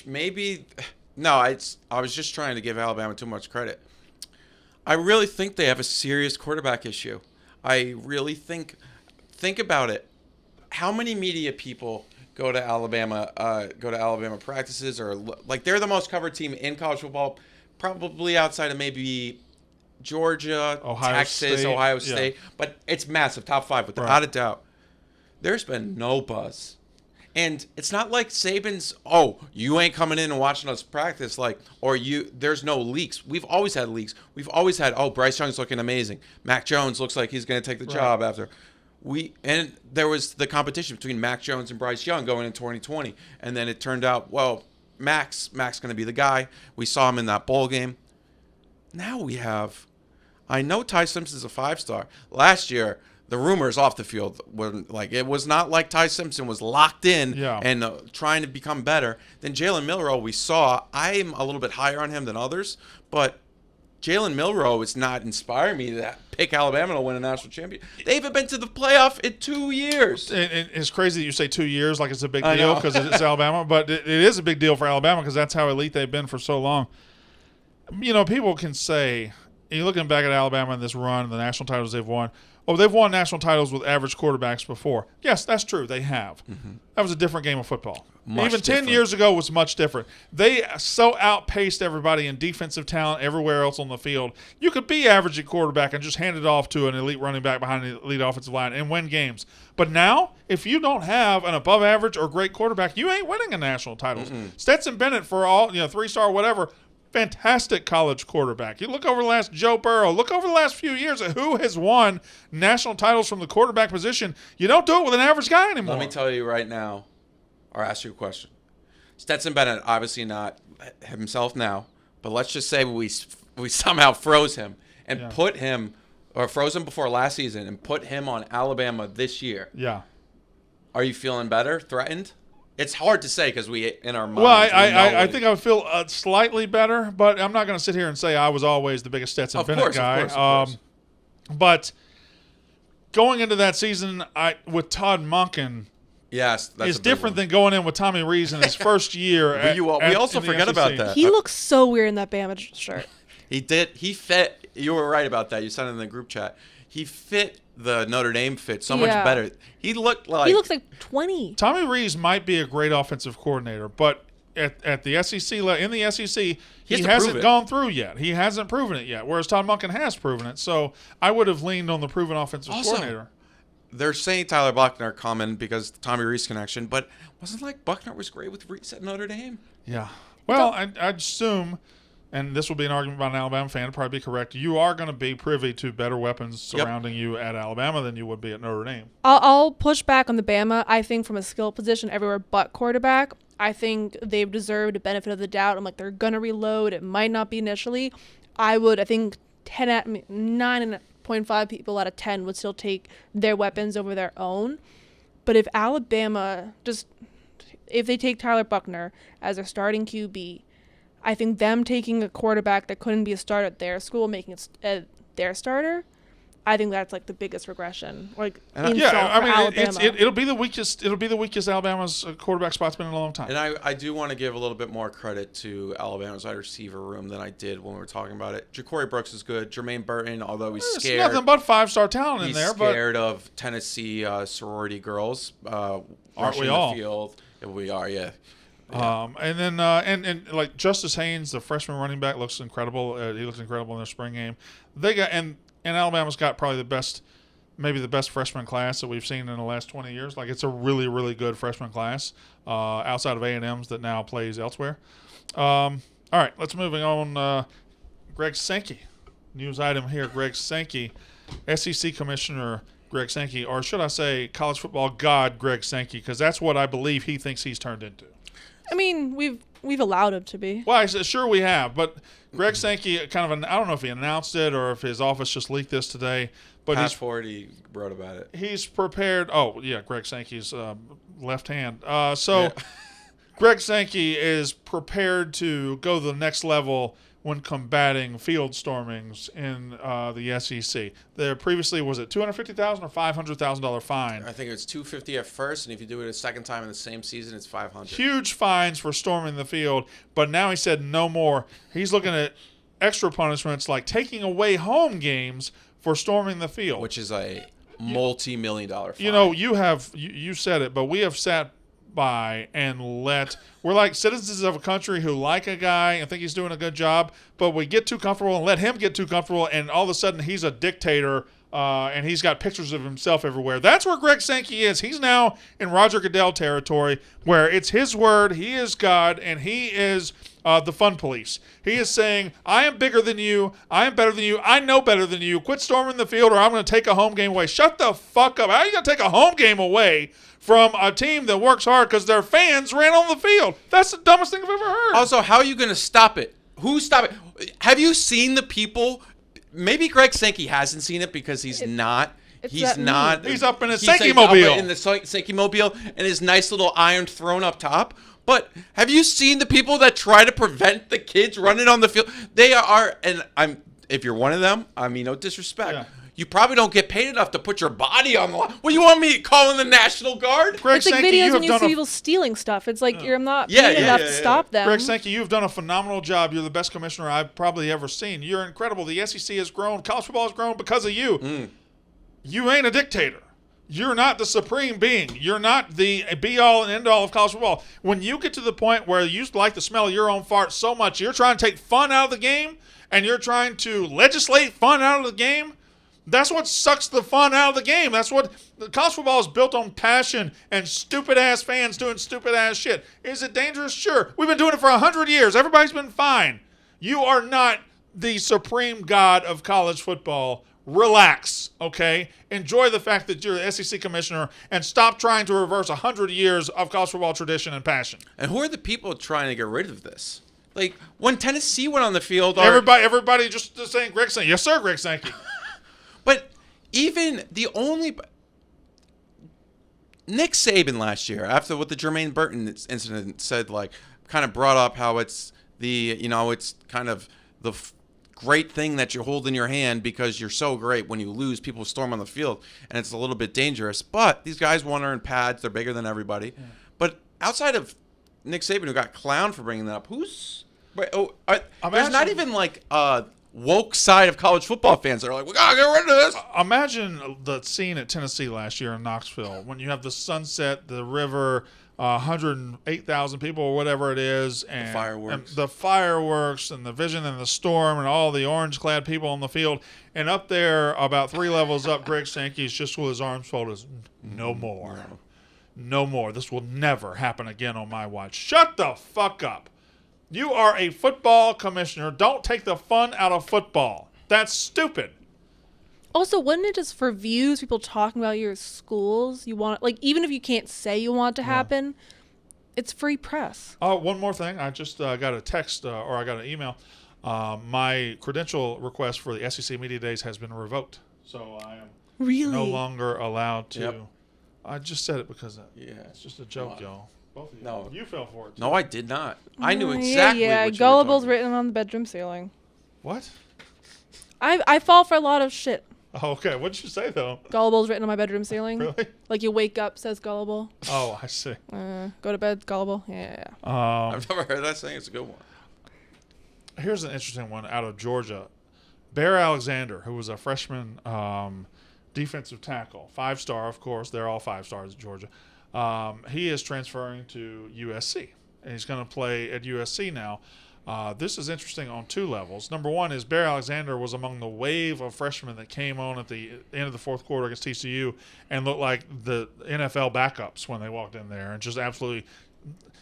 maybe. No, I was just trying to give Alabama too much credit. I really think they have a serious quarterback issue. I really think about it. How many media people go to Alabama practices, or like they're the most covered team in college football, probably outside of maybe Georgia, Texas, Ohio State, but it's massive, top 5 without a doubt. There's been no buzz. And it's not like Saban's, you ain't coming in and watching us practice, there's no leaks. We've always had leaks. We've always had, Bryce Young's looking amazing. Mac Jones looks like he's going to take the job after. And there was the competition between Mac Jones and Bryce Young going in 2020. And then it turned out, Mac's going to be the guy. We saw him in that bowl game. Now I know Ty Simpson's a 5-star. Last year, the rumors off the field were it was not like Ty Simpson was locked in and trying to become better. Then Jalen Milroe, we saw, I'm a little bit higher on him than others, but Jalen Milroe is not inspiring me to pick Alabama to win a national championship. They haven't been to the playoff in 2 years. And it's crazy that you say 2 years like it's a big deal because it's Alabama, but it is a big deal for Alabama because that's how elite they've been for so long. You know, people can say, you're looking back at Alabama and this run and the national titles they've won, they've won national titles with average quarterbacks before. Yes, that's true. They have. Mm-hmm. That was a different game of football. Even 10 years ago was much different. They so outpaced everybody in defensive talent everywhere else on the field. You could be average at quarterback and just hand it off to an elite running back behind an elite offensive line and win games. But now, if you don't have an above average or great quarterback, you ain't winning a national titles. Stetson Bennett, for all, 3-star, whatever, fantastic college quarterback. You look over the last Joe Burrow, look over the last few years at who has won national titles from the quarterback position. You don't do it with an average guy anymore. Let me tell you right now, or ask you a question. Stetson Bennett, obviously not himself now, but let's just say we somehow froze him and put him, or froze him before last season and put him on Alabama this year. Yeah. Are you feeling better, threatened? It's hard to say because we, in our minds. Well, I think I would feel slightly better, but I'm not going to sit here and say I was always the biggest Stetson Bennett guy. Of course. But going into that season with Todd Monken, yes, that's is different than going in with Tommy Rees in his first year. We also forget about that. He looks so weird in that Bama shirt. He did. He fit. You were right about that. You sent it in the group chat. He fit the Notre Dame fit so much better. He looks like 20. Tommy Rees might be a great offensive coordinator, but at the SEC in the SEC, he hasn't gone through yet. He hasn't proven it yet, whereas Todd Monken has proven it. So I would have leaned on the proven offensive coordinator. They're saying Tyler Buckner coming because the Tommy Rees connection, but wasn't like Buckner was great with Rees at Notre Dame? Yeah. Well, I'd assume, and this will be an argument by an Alabama fan, to probably be correct, you are going to be privy to better weapons surrounding you at Alabama than you would be at Notre Dame. I'll push back on the Bama. I think from a skill position everywhere but quarterback, I think they've deserved a benefit of the doubt. I'm like, they're going to reload. It might not be initially. I think 9.5 people out of 10 would still take their weapons over their own. But if Alabama if they take Tyler Buckner as their starting QB, I think them taking a quarterback that couldn't be a starter at their school, making it their starter, I think that's like the biggest regression. It'll be the weakest. It'll be the weakest Alabama's quarterback spot's been in a long time. And I do want to give a little bit more credit to Alabama's wide receiver room than I did when we were talking about it. Ja'Cory Brooks is good. Jermaine Burton, although he's scared. There's nothing but 5-star talent in there. He's scared of Tennessee sorority girls. Aren't we all? The field. We are, yeah. And then and like Justice Haynes, the freshman running back, looks incredible. He looks incredible in their spring game. They got and Alabama's got probably the best freshman class that we've seen in the last 20 years. Like it's a really, really good freshman class outside of A&M's that now plays elsewhere. All right, let's move on. Greg Sankey, news item here. Greg Sankey, SEC Commissioner Greg Sankey, or should I say college football god Greg Sankey, because that's what I believe he thinks he's turned into. I mean, we've allowed him to be. Well, sure we have, but Greg Sankey I don't know if he announced it or if his office just leaked this today. But he wrote about it. He's prepared. Oh, yeah, Greg Sankey's left hand. Greg Sankey is prepared to go to the next level when combating field stormings in the SEC. There previously, was it $250,000 or $500,000 fine? I think it's $250 at first, and if you do it a second time in the same season, it's $500. Huge fines for storming the field, but now he said no more. He's looking at extra punishments like taking away home games for storming the field, which is a multi-million-dollar fine. You know, you said it, but we have sat by and we're like citizens of a country who like a guy and think he's doing a good job, but we get too comfortable and let him get too comfortable, and all of a sudden he's a dictator and he's got pictures of himself everywhere. That's where Greg Sankey is. He's now in Roger Goodell territory where it's his word, he is God, and he is the fun police. He is saying, I am bigger than you, I am better than you, I know better than you, quit storming the field or I'm going to take a home game away. Shut the fuck up. How are you going to take a home game away from a team that works hard because their fans ran on the field? That's the dumbest thing I've ever heard. Also, how are you going to stop it? Who stop it? Have you seen the people? Maybe Greg Sankey hasn't seen it because he's not. He's not. He's up in his Sankey mobile. In the Sankey mobile and his nice little Iron Throne up top. But have you seen the people that try to prevent the kids running on the field? They are, and if you're one of them, I mean, no disrespect. Yeah. You probably don't get paid enough to put your body on the line. Well, you want me calling the National Guard? Greg it's like Sankey, videos when you see people stealing stuff. It's like I'm not paid enough to stop them. Greg Sankey, you've done a phenomenal job. You're the best commissioner I've probably ever seen. You're incredible. The SEC has grown. College football has grown because of you. You ain't a dictator. You're not the supreme being. You're not the be-all and end-all of college football. When you get to the point where you like the smell of your own fart so much, you're trying to take fun out of the game, and you're trying to legislate fun out of the game, that's what sucks the fun out of the game. That's what college football is built on, passion and stupid-ass fans doing stupid-ass shit. Is it dangerous? Sure. We've been doing it for 100 years. Everybody's been fine. You are not the supreme god of college football. Relax, okay? Enjoy the fact that you're the SEC commissioner and stop trying to reverse 100 years of college football tradition and passion. And who are the people trying to get rid of this? Like, when Tennessee went on the field... Everybody just saying Greg Sankey. Yes, sir, Greg Sankey. But even the only... Nick Saban last year, after what the Jermaine Burton incident said, like, kind of brought up how it's the, it's kind of the great thing that you hold in your hand because you're so great. When you lose, people storm on the field, and it's a little bit dangerous. But these guys won in pads. They're bigger than everybody. Yeah. But outside of Nick Saban, who got clowned for bringing that up, there's not even like woke side of college football fans that are like, we gotta get rid of this. Imagine the scene at Tennessee last year in Knoxville when you have the sunset, the river, 108,000 people or whatever it is, and the fireworks and the vision and the storm and all the orange-clad people on the field, and up there about 3 levels up, Greg Sankey's just with his arms folded. No more. No more. This will never happen again on my watch. Shut the fuck up. You are a football commissioner. Don't take the fun out of football. That's stupid. Also, wasn't it just for views, people talking about your schools? You want, like, even if you can't say you want it to happen, it's free press. Oh, one more thing. I just got a text or I got an email. My credential request for the SEC Media Days has been revoked. So I am no longer allowed to. Yep. I just said it because it's just a joke, y'all. Both of you. No, you fell for it too. No, I did not. I knew exactly what you Gullible's were written on the bedroom ceiling. What? I fall for a lot of shit. Oh, okay. What'd you say, though? Gullible's written on my bedroom ceiling. Really? Like you wake up, says Gullible. Oh, I see. Go to bed, Gullible. Yeah. I've never heard that saying. It's a good one. Here's an interesting one out of Georgia. Bear Alexander, who was a freshman defensive tackle, 5-star, of course. They're all 5 stars at Georgia. He is transferring to USC, and he's going to play at USC now. This is interesting on 2 levels. Number one is Bear Alexander was among the wave of freshmen that came on at the end of the 4th quarter against TCU and looked like the NFL backups when they walked in there, and just absolutely,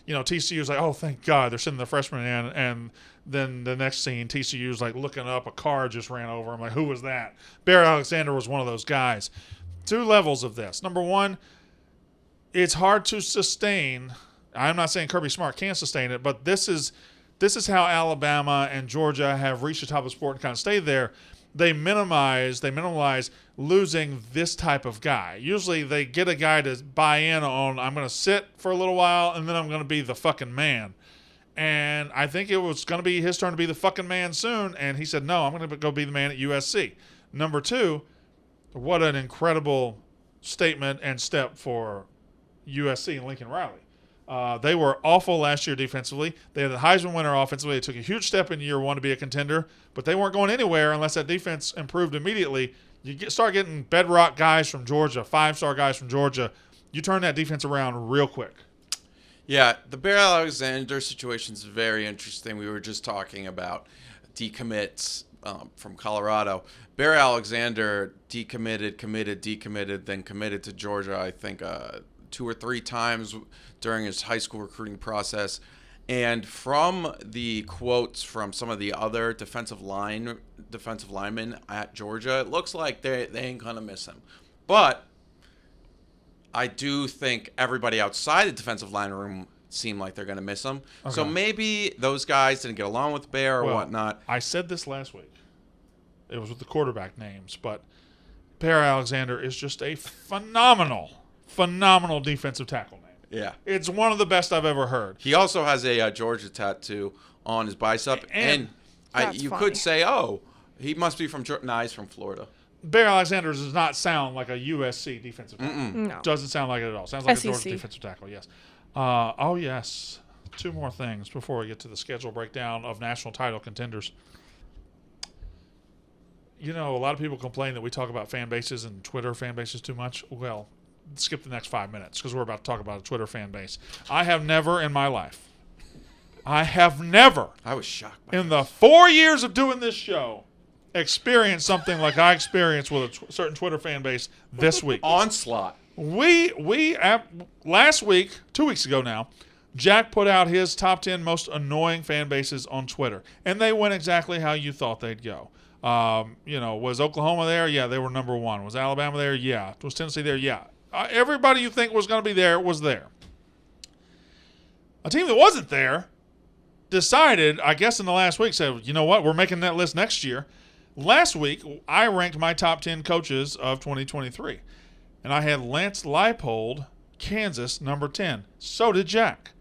TCU was like, oh, thank God, they're sending the freshmen in, and then the next scene, TCU was like looking up, a car just ran over him. Like, who was that? Bear Alexander was one of those guys. 2 levels of this. Number one, it's hard to sustain. I'm not saying Kirby Smart can't sustain it, but this is how Alabama and Georgia have reached the top of the sport and kind of stayed there. They minimize losing this type of guy. Usually they get a guy to buy in on, I'm going to sit for a little while and then I'm going to be the fucking man. And I think it was going to be his turn to be the fucking man soon. And he said, no, I'm going to go be the man at USC. Number 2, what an incredible statement and step for USC and Lincoln Riley. They were awful last year defensively. They had the Heisman winner offensively. They took a huge step in year 1 to be a contender, but they weren't going anywhere unless that defense improved immediately. You start getting bedrock guys from Georgia, 5-star guys from Georgia. You turn that defense around real quick. Yeah, the Bear Alexander situation is very interesting. We were just talking about decommits from Colorado. Bear Alexander decommitted, committed, decommitted, then committed to Georgia, I think, 2 or 3 times during his high school recruiting process. And from the quotes from some of the other defensive linemen at Georgia, it looks like they ain't going to miss him. But I do think everybody outside the defensive line room seem like they're going to miss him. Okay. So maybe those guys didn't get along with Bear or whatnot. I said this last week. It was with the quarterback names, but Bear Alexander is just a phenomenal defensive tackle name. Yeah. It's one of the best I've ever heard. He also has a Georgia tattoo on his bicep. And you funny. could say, oh, he must be from Georgia. Nah, he's from Florida. Barry Alexander does not sound like a USC defensive tackle. No. Doesn't sound like it at all. Sounds like SEC. a Georgia defensive tackle, yes. Oh, yes. 2 more things before we get to the schedule breakdown of national title contenders. You know, a lot of people complain that we talk about fan bases and Twitter fan bases too much. Well, skip the next 5 minutes because we're about to talk about a Twitter fan base. I have never in my life, I was shocked by in the 4 years of doing this show, experienced something like I experienced with a certain Twitter fan base this week. onslaught. Last week, 2 weeks ago now, Jack put out his top 10 most annoying fan bases on Twitter, and they went exactly how you thought they'd go. Was Oklahoma there? Yeah, they were number 1. Was Alabama there? Yeah. Was Tennessee there? Yeah. Everybody you think was going to be there was there. A team that wasn't there decided, I guess in the last week, said, you know what, we're making that list next year. Last week, I ranked my top 10 coaches of 2023, and I had Lance Leipold, Kansas, number 10. So did Jack.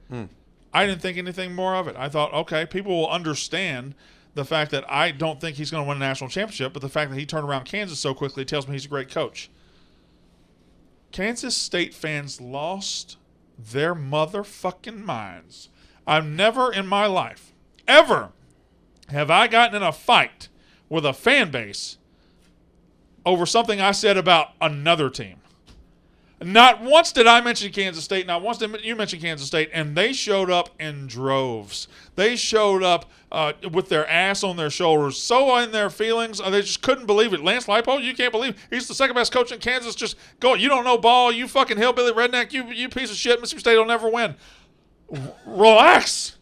I didn't think anything more of it. I thought, okay, people will understand the fact that I don't think he's going to win a national championship, but the fact that he turned around Kansas so quickly tells me he's a great coach. Kansas State fans lost their motherfucking minds. I've never in my life, ever, have I gotten in a fight with a fan base over something I said about another team. Not once did I mention Kansas State. Not once did you mention Kansas State. And they showed up in droves. They showed up with their ass on their shoulders, so in their feelings. They just couldn't believe it. Lance Leipold, you can't believe it. He's the second best coach in Kansas. Just go. You don't know ball. You fucking hillbilly redneck. You piece of shit. Mississippi State will never win. Relax.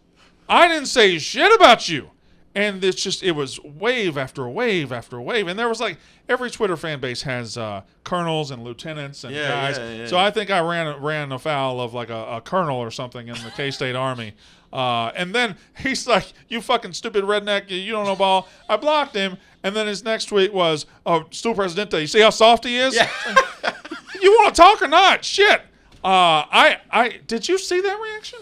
I didn't say shit about you. And it was wave after wave after wave. And there was like, every Twitter fan base has colonels and lieutenants and guys. Yeah. So I think I ran afoul of like a colonel or something in the K-State Army. And then he's like, you fucking stupid redneck, you don't know ball. I blocked him. And then his next tweet was, oh, Stu Presidente, you see how soft he is? Yeah. You want to talk or not? Shit. Did you see that reaction?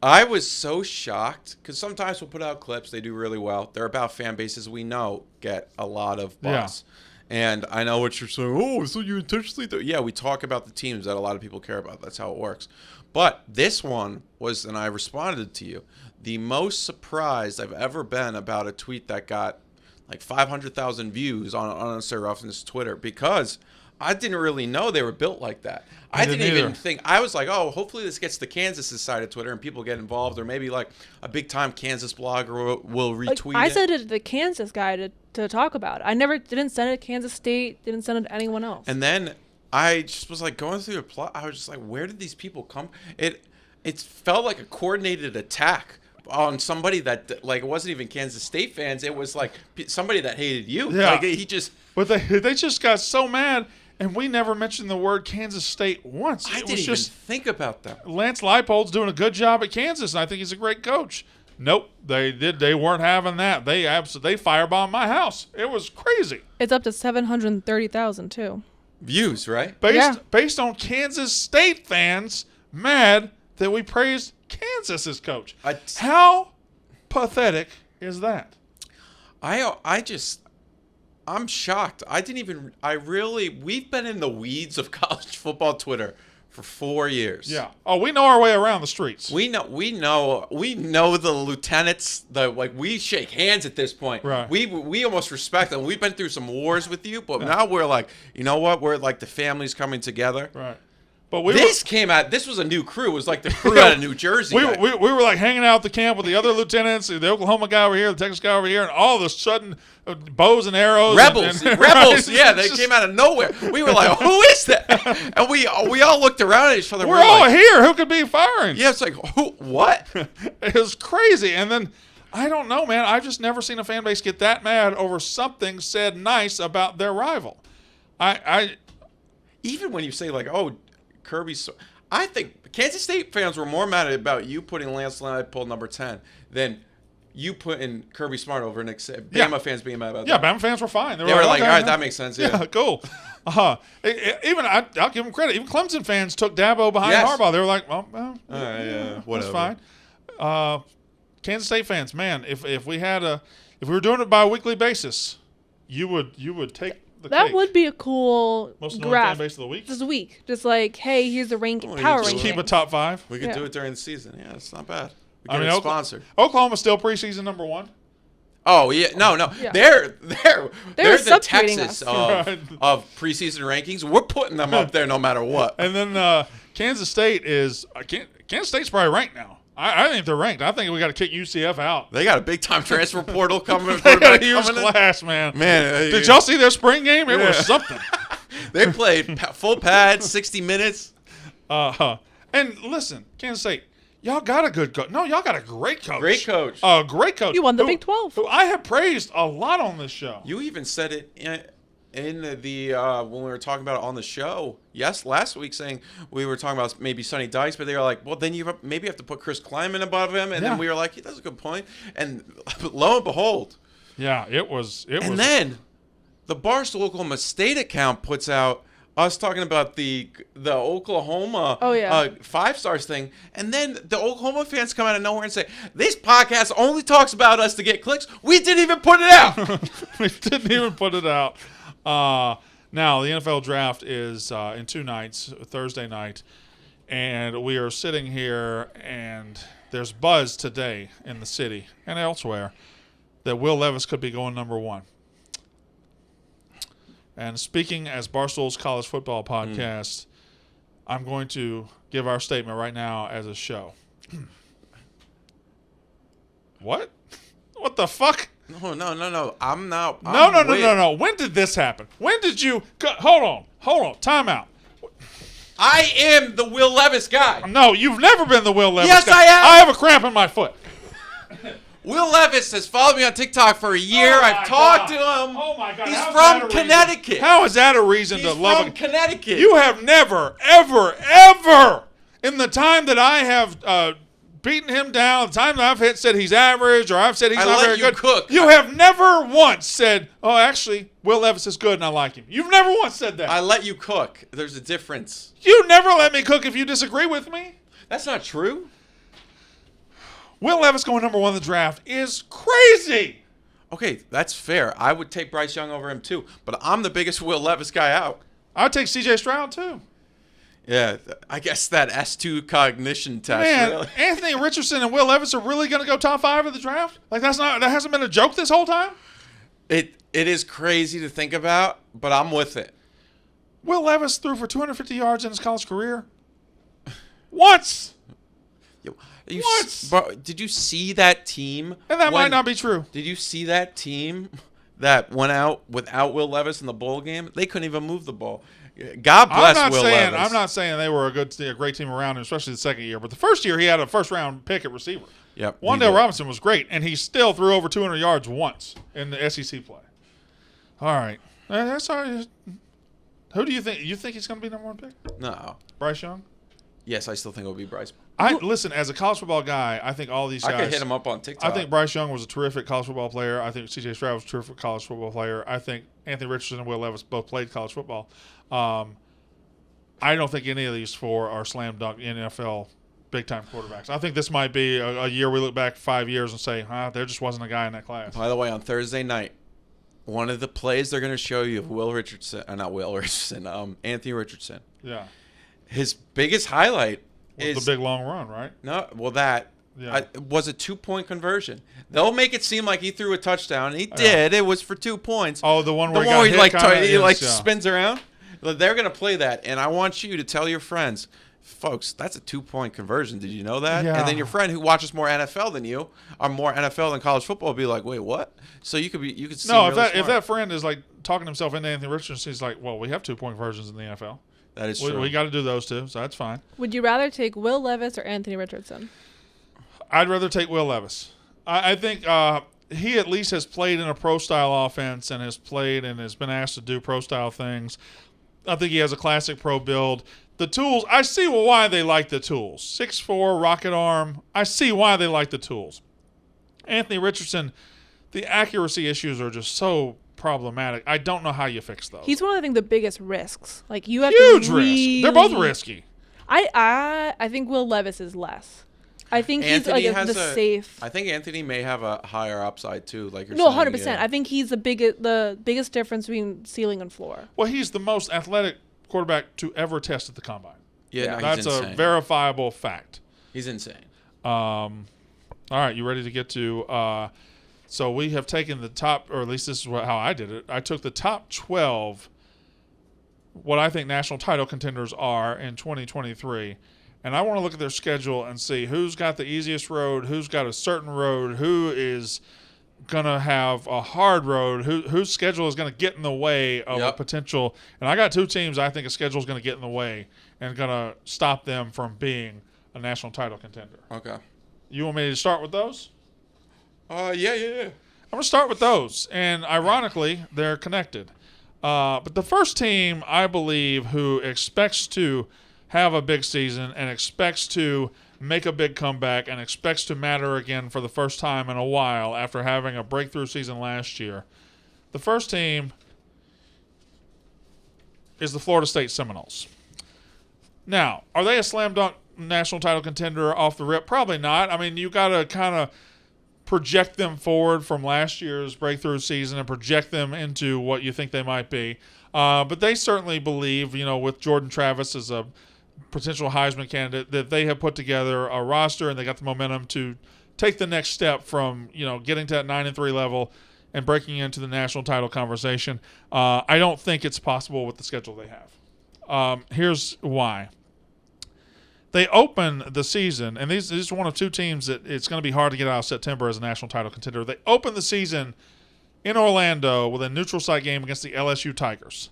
I was so shocked because sometimes we'll put out clips. They do really well. They're about fan bases we know get a lot of buzz. Yeah. And I know what you're saying. Oh, so you intentionally do? Yeah, we talk about the teams that a lot of people care about. That's how it works. But this one was, and I responded to you, the most surprised I've ever been about a tweet that got like 500,000 views on Unnecessary Roughness Twitter because I didn't really know they were built like that. I didn't even think. I was like, oh, hopefully this gets to Kansas' side of Twitter and people get involved, or maybe like a big-time Kansas blogger will retweet it. I sent it to the Kansas guy to talk about it. Didn't send it to Kansas State, didn't send it to anyone else. And then I just was like going through the plot. I was just like, where did these people come? It felt like a coordinated attack on somebody that, like, it wasn't even Kansas State fans. It was like somebody that hated you. Yeah. Like, he just. But they just got so mad. And we never mentioned the word Kansas State once. I didn't even think about that. Lance Leipold's doing a good job at Kansas, and I think he's a great coach. Nope, they weren't having that. They firebombed my house. It was crazy. It's up to 730,000 too. Views, right? Based on Kansas State fans mad that we praised Kansas's coach. How pathetic is that? I'm shocked. We've been in the weeds of college football Twitter for 4 years. Yeah. Oh, we know our way around the streets. We know the lieutenants. We shake hands at this point. Right. We almost respect them. We've been through some wars with you, but now we're like, you know what? We're like the families coming together. Right. But this was a new crew. It was like the crew out of New Jersey. We were like hanging out at the camp with the other lieutenants, the Oklahoma guy over here, the Texas guy over here, and all of a sudden, bows and arrows. Rebels. Right? Yeah, they came out of nowhere. We were like, who is that? And we all looked around at each other. We're all like, here. Who could be firing? Yeah, it's like, who? What? It was crazy. And then, I don't know, man. I've just never seen a fan base get that mad over something said nice about their rival. Even when you say, like, oh, Kirby's. I think Kansas State fans were more mad about you putting Lance Leipold number 10 than you put in Kirby Smart over Nick Saban. Bama fans being mad about Yeah, that. Bama fans were fine. They were like, okay, all right, that makes sense. Yeah, cool. Even I'll give them credit. Even Clemson fans took Dabo behind Harbaugh. They were like, well, yeah, whatever. That's fine. Kansas State fans, man, if we were doing it by a weekly basis, you would take the That cake. would be a cool Most annoying graph. fan base of the week. This week, just like, hey, here's the ranking, Oh, power you just ranking. Keep a top 5. We could Yeah. do it during the season. Yeah, it's not bad. We I get mean, a sponsor. Oklahoma's still preseason number 1. Oh yeah, no. Yeah. They're the subtweeting Texas us. of preseason rankings. We're putting them up there no matter what. And then Kansas State is Kansas State's probably ranked now. I think they're ranked. I think we got to kick UCF out. They got a big time transfer portal coming. They got a huge class, man. Did y'all see their spring game? It was something. They played full pad, 60 minutes. And listen, Kansas State, y'all got a good coach. No, y'all got a great coach. Great coach. Great coach. You won the Big 12. Who I have praised a lot on this show. You even said it in the when we were talking about it on the show. Yes, last week, saying we were talking about maybe Sonny Dykes, but they were like, well, then you maybe have to put Chris Kleiman above him, and then we were like, yeah, that's a good point. And lo and behold, it was. And then the Barstool Oklahoma State account puts out us talking about the Oklahoma 5-stars thing, and then the Oklahoma fans come out of nowhere and say, this podcast only talks about us to get clicks. We didn't even put it out. We didn't even put it out. Now, the NFL draft is in 2 nights, Thursday night, and we are sitting here, and there's buzz today in the city and elsewhere that Will Levis could be going number 1. And speaking as Barstool's college football podcast, I'm going to give our statement right now as a show. What? What the fuck? No. I'm not. No. When did this happen? When did you? Hold on. Time out. I am the Will Levis guy. No, you've never been the Will Levis Yes, guy. I am. I have a cramp in my foot. Will Levis has followed me on TikTok for a year. Oh I've talked to him. Oh my God! He's How's that a from reason? Connecticut. How is that a reason He's to love from Connecticut. You have never, ever, in the time that I have beaten him down, the time that I've said he's average or I've said he's not very good. Cook. You have never once said, "Oh, actually, Will Levis is good and I like him." You've never once said that. I let you cook. There's a difference. You never let me cook if you disagree with me. That's not true. Will Levis going number 1 in the draft is crazy. Okay, that's fair. I would take Bryce Young over him too, but I'm the biggest Will Levis guy out. I'd take C.J. Stroud too. Yeah, I guess that S2 cognition test. Man, really. Anthony Richardson and Will Levis are really going to go top 5 of the draft? Like that hasn't been a joke this whole time? It is crazy to think about, but I'm with it. Will Levis threw for 250 yards in his college career. Once. Bro, did you see that team? And that might not be true. Did you see that team that went out without Will Levis in the bowl game? They couldn't even move the ball. God bless Will Levis. I'm not saying they were a great team around him, especially the second year. But the first year, he had a first-round pick at receiver. Yep. Wan'Dale Robinson was great, and he still threw over 200 yards once in the SEC play. All right. That's all right. Who do you think? You think he's going to be number 1 pick? No. Bryce Young? Yes, I still think it would be Bryce. Listen, as a college football guy, I think all these guys. I could hit him up on TikTok. I think Bryce Young was a terrific college football player. I think C.J. Stroud was a terrific college football player. I think Anthony Richardson and Will Levis both played college football. I don't think any of these 4 are slam dunk NFL big-time quarterbacks. I think this might be a year we look back 5 years and say, there just wasn't a guy in that class. By the way, on Thursday night, one of the plays they're going to show you of Anthony Richardson. Yeah. His biggest highlight was the big long run, right? No, well, that was a 2-point conversion. They'll make it seem like he threw a touchdown. He did. It was for 2 points. Oh, the one where he spins around. They're going to play that, and I want you to tell your friends, folks, that's a 2-point conversion. Did you know that? Yeah. And then your friend who watches more NFL than you, or more NFL than college football, will be like, wait, what? So you could see. No, really if that friend is like talking himself into Anthony Richardson, he's like, well, we have 2-point conversions in the NFL. That is true. We got to do those too, so that's fine. Would you rather take Will Levis or Anthony Richardson? I'd rather take Will Levis. I think he at least has played in a pro-style offense and has played and has been asked to do pro-style things. I think he has a classic pro build. The tools, I see why they like the tools. 6'4", rocket arm. I see why they like the tools. Anthony Richardson, the accuracy issues are just so problematic. I don't know how you fix those. He's one of, I think, the biggest risks. Like, you have Huge to really, risk. They're both risky. I think Will Levis is less. I think Anthony he's like the safe. I think Anthony may have a higher upside too. Like you're No, saying, 100%. yeah. I think he's the biggest difference between ceiling and floor. Well, he's the most athletic quarterback to ever test at the combine. Yeah, no, that's he's insane. a verifiable fact. He's insane. All right, you ready to get to? So we have taken the top, or at least this is how I did it. I took the top 12, what I think national title contenders are in 2023. And I want to look at their schedule and see who's got the easiest road, who's got a certain road, who is going to have a hard road, whose schedule is going to get in the way of a potential. And I got two teams I think a schedule is going to get in the way and going to stop them from being a national title contender. Okay. You want me to start with those? Yeah. I'm going to start with those. And ironically, they're connected. But the first team, I believe, who expects to have a big season and expects to make a big comeback and expects to matter again for the first time in a while after having a breakthrough season last year. The first team is the Florida State Seminoles. Now, are they a slam dunk national title contender off the rip? Probably not. I mean, you got to kind of project them forward from last year's breakthrough season and project them into what you think they might be. But they certainly believe, with Jordan Travis as a potential Heisman candidate, that they have put together a roster and they got the momentum to take the next step from, getting to that 9-3 level and breaking into the national title conversation. I don't think it's possible with the schedule they have. Here's why. They open the season, and these is one of two teams that it's going to be hard to get out of September as a national title contender. They open the season in Orlando with a neutral site game against the LSU Tigers.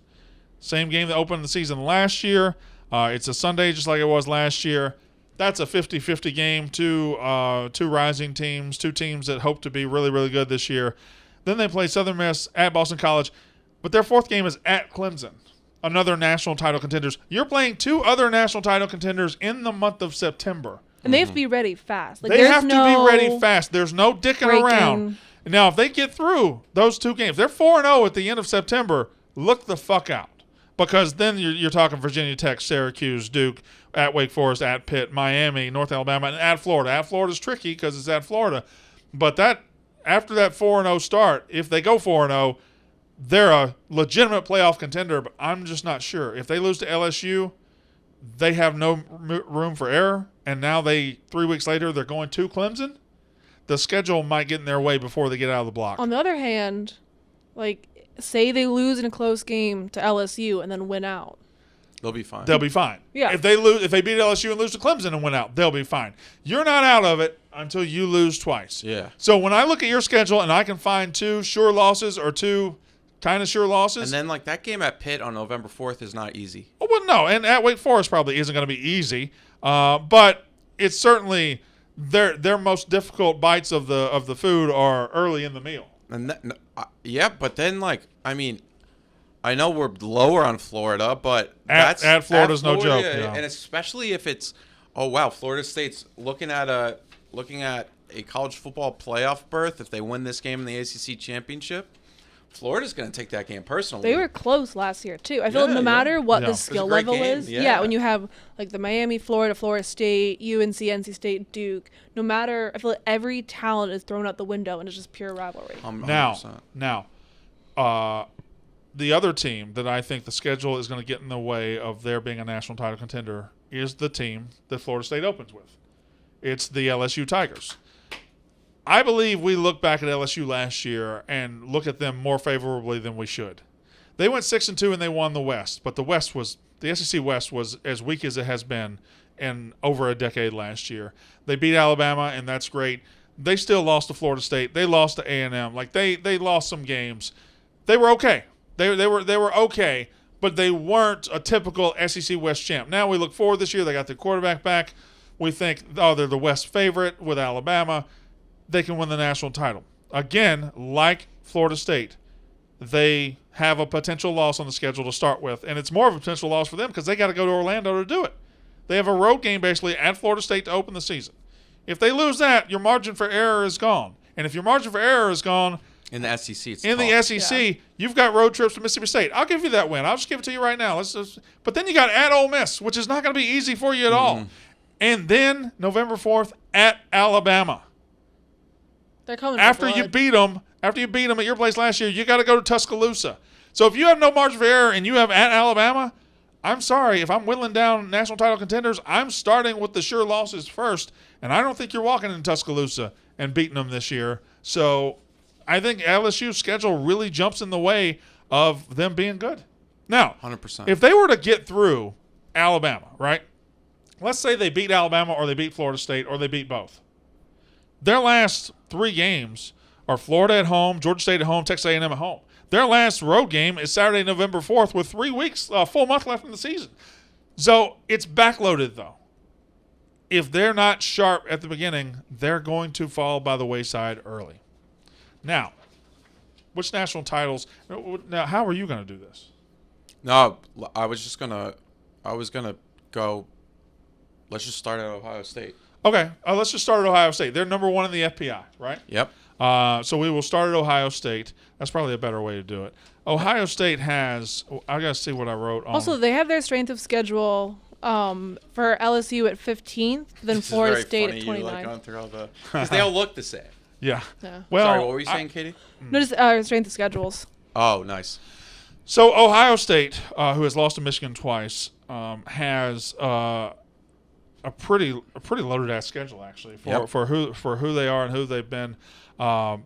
Same game that opened the season last year. It's a Sunday just like it was last year. That's a 50-50 game. Two rising teams, two teams that hope to be really, really good this year. Then they play Southern Miss at Boston College, but their fourth game is at Clemson, another national title contenders. You're playing two other national title contenders in the month of September. And they have to be ready fast. Like, they have to be ready fast. There's no dicking around. Now, if they get through those two games, they're 4-0 at the end of September, look the fuck out. Because then you're talking Virginia Tech, Syracuse, Duke, at Wake Forest, at Pitt, Miami, North Alabama, and at Florida. At Florida's tricky because it's at Florida. But after that 4-0 start, if they go 4-0, they're a legitimate playoff contender, but I'm just not sure. If they lose to LSU, they have no room for error, and now 3 weeks later, they're going to Clemson. The schedule might get in their way before they get out of the block. On the other hand, say they lose in a close game to LSU and then win out. They'll be fine. They'll be fine. Yeah. If they beat LSU and lose to Clemson and win out, they'll be fine. You're not out of it until you lose twice. Yeah. So when I look at your schedule and I can find two sure losses or two kind of sure losses. And then that game at Pitt on November 4th is not easy. Oh, well, no, and at Wake Forest probably isn't going to be easy. But it's certainly their most difficult bites of the food are early in the meal. And but then I know we're lower on Florida, but at Florida's no joke. Yeah. And especially if it's Florida State's looking at a college football playoff berth if they win this game in the ACC championship. Florida's going to take that game personally. They were close last year too. I feel no matter what the skill level is, when you have the Miami, Florida, Florida State, UNC, NC State, Duke, no matter, I feel like every talent is thrown out the window and it's just pure rivalry. 100%. Now, the other team that I think the schedule is going to get in the way of their being a national title contender is the team that Florida State opens with. It's the LSU Tigers. I believe we look back at LSU last year and look at them more favorably than we should. They went 6-2 and they won the West, but the SEC West was as weak as it has been in over a decade last year. They beat Alabama, and that's great. They still lost to Florida State. They lost to A&M. They lost some games. They were okay. They were okay, but they weren't a typical SEC West champ. Now we look forward this year. They got their quarterback back. We think, they're the West favorite with Alabama. They can win the national title. Again, like Florida State, they have a potential loss on the schedule to start with, and it's more of a potential loss for them because they got to go to Orlando to do it. They have a road game basically at Florida State to open the season. If they lose that, your margin for error is gone. And if your margin for error is gone In the SEC, it's in tough. the SEC, you've got road trips to Mississippi State. I'll give you that win. I'll just give it to you right now. But then you got at Ole Miss, which is not going to be easy for you at all. And then November 4th at Alabama. They're coming After you beat them at your place last year, you got to go to Tuscaloosa. So if you have no margin for error and you have at Alabama, I'm sorry. If I'm whittling down national title contenders, I'm starting with the sure losses first. And I don't think you're walking in Tuscaloosa and beating them this year. So I think LSU's schedule really jumps in the way of them being good. Now, 100%. if they were to get through Alabama, right? Let's say they beat Alabama or they beat Florida State or they beat both. Their last 3 games are Florida at home, Georgia State at home, Texas A&M at home. Their last road game is Saturday, November 4th with 3 weeks, a full month left in the season. So it's backloaded, though. If they're not sharp at the beginning, they're going to fall by the wayside early. Now, which national titles? Now, how are you going to do this? No, I was going to go, let's just start at Ohio State. Okay, let's just start at Ohio State. They're number 1 in the FPI, right? Yep. So we will start at Ohio State. That's probably a better way to do it. Ohio State has – I got to see what I wrote on. Also, they have their strength of schedule for LSU at 15th, then Florida State at 29th. Because they all look the same. Yeah. Yeah. Well, Sorry, what were you saying, Katie? No, just strength of schedules. Oh, nice. So Ohio State, who has lost to Michigan twice, has a pretty loaded-ass schedule, actually, for who they are and who they've been.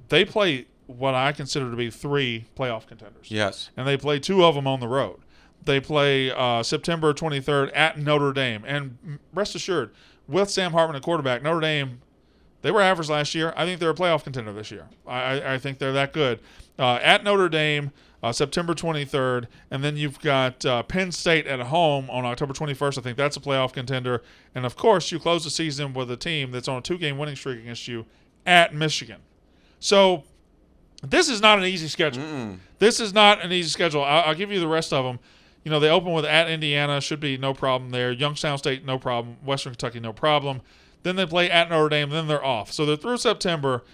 They play what I consider to be 3 playoff contenders. Yes. And they play 2 of them on the road. They play September 23rd at Notre Dame. And rest assured, with Sam Hartman at quarterback, Notre Dame, they were average last year. I think they're a playoff contender this year. I think they're that good. At Notre Dame, September 23rd. And then you've got Penn State at home on October 21st. I think that's a playoff contender. And, of course, you close the season with a team that's on a 2-game winning streak against you at Michigan. So this is not an easy schedule. This is not an easy schedule. I'll give you the rest of them. You know, they open with at Indiana, should be no problem there. Youngstown State, no problem. Western Kentucky, no problem. Then they play at Notre Dame, then they're off. So they're through September.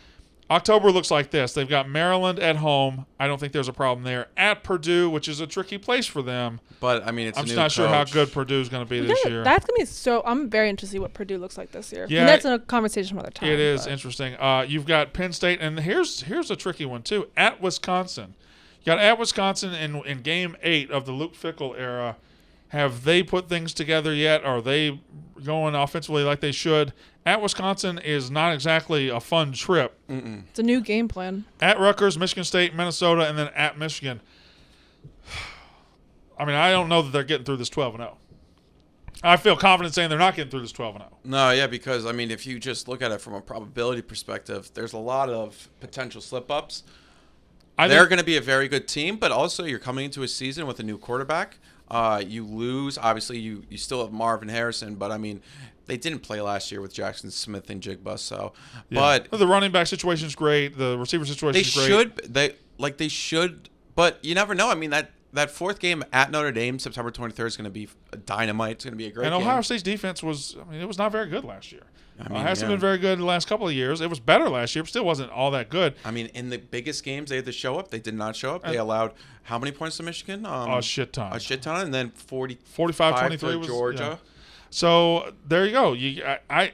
October looks like this. They've got Maryland at home. I don't think there's a problem there. At Purdue, which is a tricky place for them. But, I mean, I'm just not sure how good Purdue's going to be this year. That's going to be so – I'm very interested to see what Purdue looks like this year. Yeah, and that's a conversation for another time. It is interesting. You've got Penn State, and here's a tricky one, too. At Wisconsin. You got at Wisconsin in Game 8 of the Luke Fickell era. Have they put things together yet? Are they going offensively like they should? At Wisconsin is not exactly a fun trip. It's a new game plan. At Rutgers, Michigan State, Minnesota, and then at Michigan. I mean, I don't know that they're getting through this 12-0. I feel confident saying they're not getting through this 12-0. No, yeah, because, I mean, if you just look at it from a probability perspective, there's a lot of potential slip-ups. They're going to be a very good team, but also you're coming into a season with a new quarterback. You lose. Obviously, you still have Marvin Harrison, but, I mean, they didn't play last year with Jackson Smith and Jigba. So, yeah. But the running back situation is great. The receiver situation is great. They should, but you never know. I mean, that 4th game at Notre Dame, September 23rd, is going to be dynamite. It's going to be a great game. And Ohio State's defense it was not very good last year. I mean, it hasn't been very good the last couple of years. It was better last year, but still wasn't all that good. I mean, in the biggest games, they had to show up. They did not show up. They allowed how many points to Michigan? A shit ton. A shit ton, and then 45-23 to was Georgia. Yeah. So there you go. I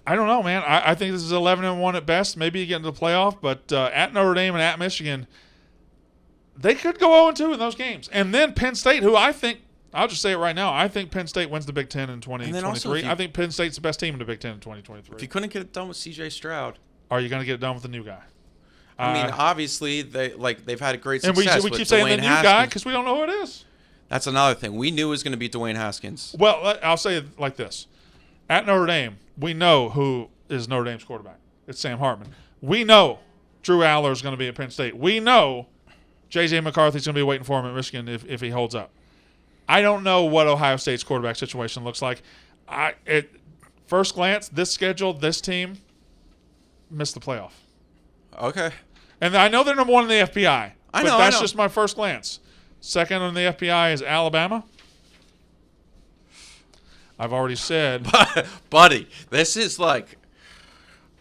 don't know, man. I think this is 11-1 at best. Maybe you get into the playoff, but at Notre Dame and at Michigan, they could go 0-2 in those games. And then Penn State, who I think, I'll just say it right now, I think Penn State wins the Big Ten in 2023. I think Penn State's the best team in the Big Ten in 2023. If you couldn't get it done with C.J. Stroud, are you going to get it done with the new guy? I mean, obviously they've had great success. And we keep saying the new guy because we don't know who it is. That's another thing. We knew it was going to be Dwayne Haskins. Well, I'll say it like this: at Notre Dame, we know who is Notre Dame's quarterback. It's Sam Hartman. We know Drew Aller is going to be at Penn State. We know J.J. McCarthy's going to be waiting for him at Michigan if he holds up. I don't know what Ohio State's quarterback situation looks like. At first glance, this schedule, this team missed the playoff. Okay. And I know they're number 1 in the FPI. I but know. That's just my first glance. Second on the FPI is Alabama. I've already said. Buddy, this is like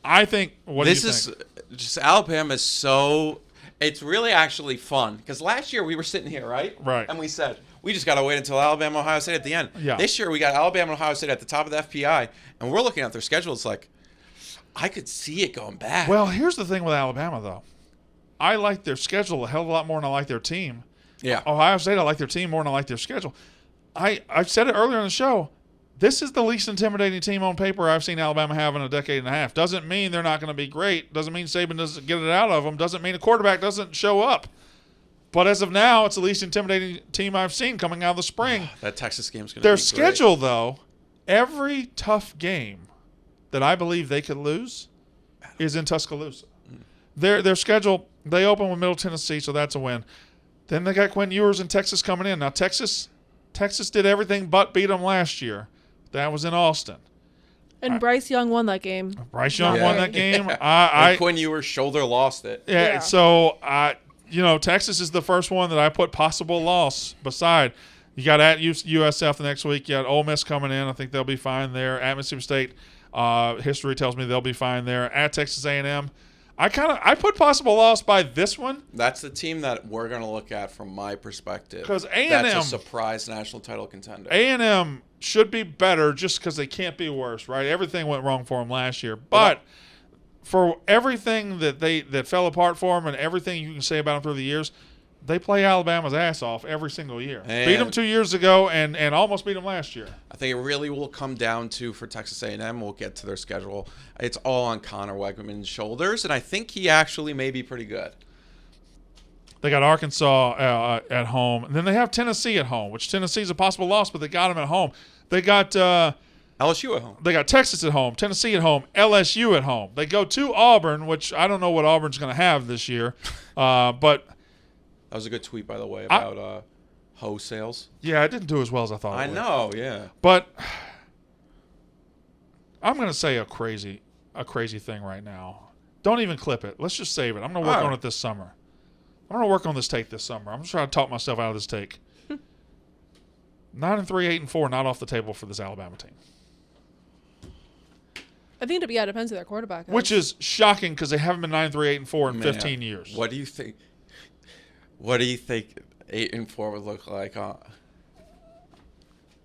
I think. What do you think? This is just Alabama is so. It's really actually fun because last year we were sitting here, right? Right. And we said we just got to wait until Alabama, Ohio State at the end. Yeah. This year we got Alabama, Ohio State at the top of the FPI, and we're looking at their schedule. It's like I could see it going bad. Well, here's the thing with Alabama, though. I like their schedule a hell of a lot more than I like their team. Yeah. Ohio State, I like their team more than I like their schedule. I've said it earlier in the show. This is the least intimidating team on paper I've seen Alabama have in a decade and a half. Doesn't mean they're not going to be great. Doesn't mean Saban doesn't get it out of them. Doesn't mean a quarterback doesn't show up. But as of now, it's the least intimidating team I've seen coming out of the spring. That Texas game's going to be Their great. schedule, though, every tough game that I believe they could lose is in Tuscaloosa. Their schedule, they open with Middle Tennessee, so that's a win. Then they got Quinn Ewers and Texas coming in. Now, Texas did everything but beat them last year. That was in Austin. And Bryce Young won that game. Bryce Young won that game. And Quinn Ewers' shoulder lost it. Yeah. So, Texas is the first one that I put possible loss beside. You got at USF the next week. You got Ole Miss coming in. I think they'll be fine there. At Mississippi State, history tells me they'll be fine there. At Texas A&M, I put possible loss by this one. That's the team that we're going to look at from my perspective. Because A&M, that's a surprise national title contender. A&M should be better just because they can't be worse, right? Everything went wrong for them last year. But for everything that fell apart for them and everything you can say about them through the years, they play Alabama's ass off every single year. And beat them 2 years ago and almost beat them last year. I think it really will come down to, for Texas A&M, we'll get to their schedule. It's all on Connor Wegman's shoulders, and I think he actually may be pretty good. They got Arkansas at home. And then they have Tennessee at home, which Tennessee's a possible loss, but they got them at home. They got LSU at home. They got Texas at home, Tennessee at home, LSU at home. They go to Auburn, which I don't know what Auburn's going to have this year. But that was a good tweet, by the way, about hoe sales. Yeah, it didn't do as well as I thought it would. I know, yeah. But I'm going to say a crazy thing right now. Don't even clip it. Let's just save it. I'm going to work on it this summer. I'm going to work on this take this summer. I'm just trying to talk myself out of this take. 9-3, 8-4, not off the table for this Alabama team. I think it depends who their quarterback is. Which is shocking because they haven't been 9-3, 8-4 in 15 years. What do you think? What do you think 8-4 would look like?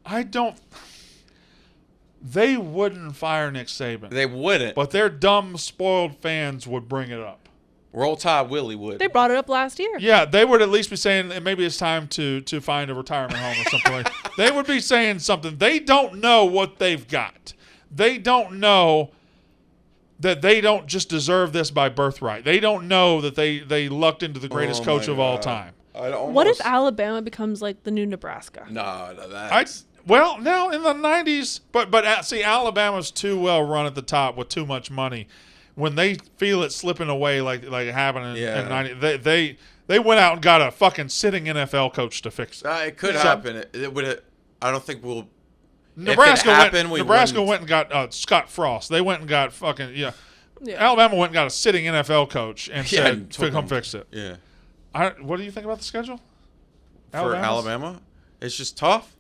I don't. They wouldn't fire Nick Saban. They wouldn't. But their dumb, spoiled fans would bring it up. Roll Tide Willie would. They brought it up last year. Yeah, they would at least be saying that maybe it's time to find a retirement home or something like that. They would be saying something. They don't know what they've got. They don't know that they don't just deserve this by birthright. They don't know that they lucked into the greatest coach of all time. What if Alabama becomes like the new Nebraska? No, that's... Well, now in the 90s, but see, Alabama's too well run at the top with too much money. When they feel it slipping away like it happened in the 90s, they went out and got a fucking sitting NFL coach to fix it. It could happen. It would. I don't think we'll. Nebraska went and got Scott Frost. They went and got fucking Alabama went and got a sitting NFL coach and said, "Come fix it." Yeah. What do you think about the schedule? For Alabama, it's just tough.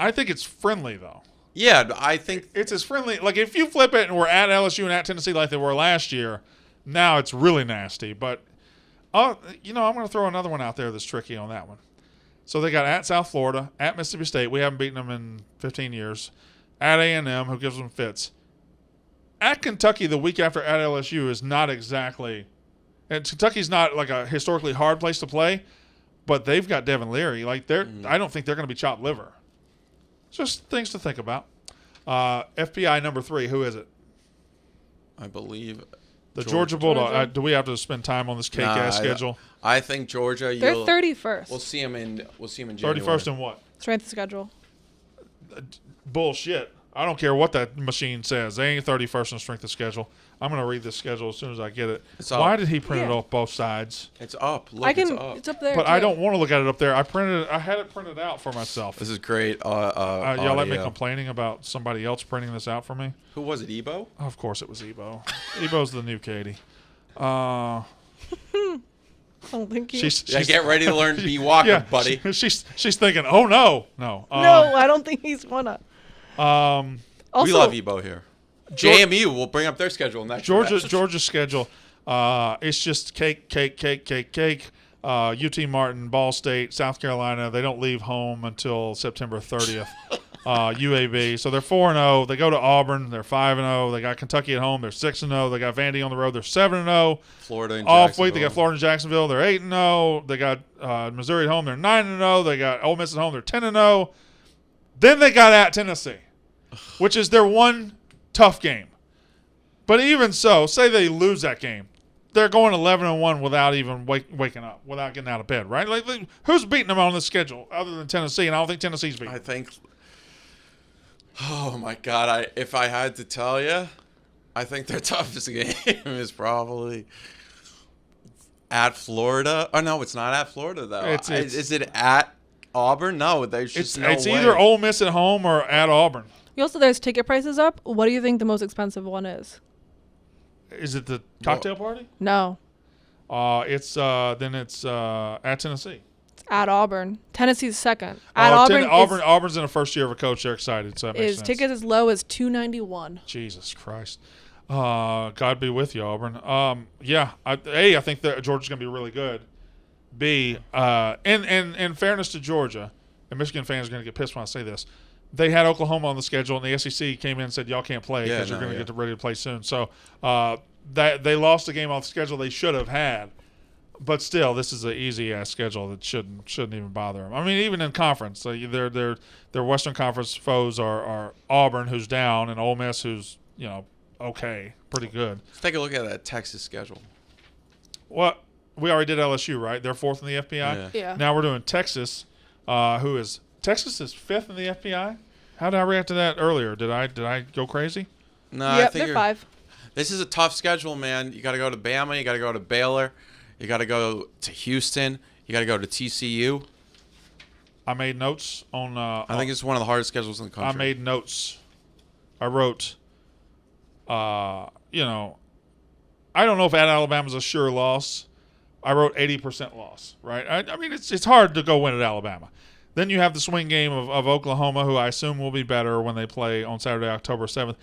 I think it's friendly though. Yeah, I think it's as friendly. Like if you flip it and we're at LSU and at Tennessee like they were last year, now it's really nasty. But I'm going to throw another one out there that's tricky on that one. So they got at South Florida, at Mississippi State. We haven't beaten them in 15 years. At A&M, who gives them fits. At Kentucky, the week after at LSU is not exactly. And Kentucky's not like a historically hard place to play, but they've got Devin Leary. Like I don't think they're going to be chopped liver. Just things to think about. FPI number 3, who is it? I believe the Georgia Bulldog. Do we have to spend time on this cake-ass schedule? I think Georgia. They're 31st. We'll see them in January. 31st in what? Strength of schedule. Bullshit. I don't care what that machine says. They ain't 31st in strength of schedule. I'm going to read this schedule as soon as I get it. Why did he print it off both sides? It's up. Look, it's up. It's up there. But I don't want to look at it up there. I had it printed out for myself. This is great. Y'all let me complaining about somebody else printing this out for me? Who was it, Ebo? Of course it was Ebo. Ebo's the new Katie. I don't think she's get ready to learn B. Walker, buddy. She's thinking, oh no. No, I don't think he's gonna. We love Ebo here. JMU will bring up their schedule next. Georgia's schedule. It's just cake. UT Martin, Ball State, South Carolina. They don't leave home until September 30th. UAB. So they're 4-0. They go to Auburn. They're 5-0. They got Kentucky at home. They're 6-0. They got Vandy on the road. They're 7-0. Florida and off week. They got Florida and Jacksonville. They're 8-0. They got Missouri at home. They're 9-0. They got Ole Miss at home. They're 10-0. Then they got at Tennessee, which is their one tough game. But even so, say they lose that game, they're going 11-1 without even waking up, without getting out of bed, right? Like, who's beating them on the schedule other than Tennessee? And I don't think Tennessee's beating. I think. Oh my God! If I had to tell you, I think their toughest game is probably at Florida. Oh no, it's not at Florida though. Is it at Auburn? No, there's just no way. It's either Ole Miss at home or at Auburn. There's ticket prices up. What do you think the most expensive one is? Is it the cocktail party? No. It's at Tennessee. It's at Auburn. Tennessee's second. At Auburn's in the first year of a coach. They're excited, so that makes sense. Tickets as low as $291. Jesus Christ. God be with you, Auburn. I think that Georgia's going to be really good. B, in fairness to Georgia, and Michigan fans are going to get pissed when I say this, they had Oklahoma on the schedule, and the SEC came in and said, y'all can't play because you're going to get ready to play soon. So they lost a game off the schedule they should have had. But still, this is an easy-ass schedule that shouldn't even bother them. I mean, even in conference, their Western Conference foes are Auburn, who's down, and Ole Miss, who's, okay, pretty good. Let's take a look at that Texas schedule. Well, we already did LSU, right? They're 4th in the FBI. Yeah. Now we're doing Texas, Texas is 5th in the FBI. How did I react to that earlier? Did I go crazy? No, yep, I think they're 5. This is a tough schedule, man. You got to go to Bama. You got to go to Baylor. You got to go to Houston. You got to go to TCU. I made notes on. I think it's one of the hardest schedules in the country. I made notes. I wrote. I don't know if at Alabama's a sure loss. I wrote 80% loss. Right. I mean, it's hard to go win at Alabama. Then you have the swing game of Oklahoma, who I assume will be better when they play on Saturday, October 7th.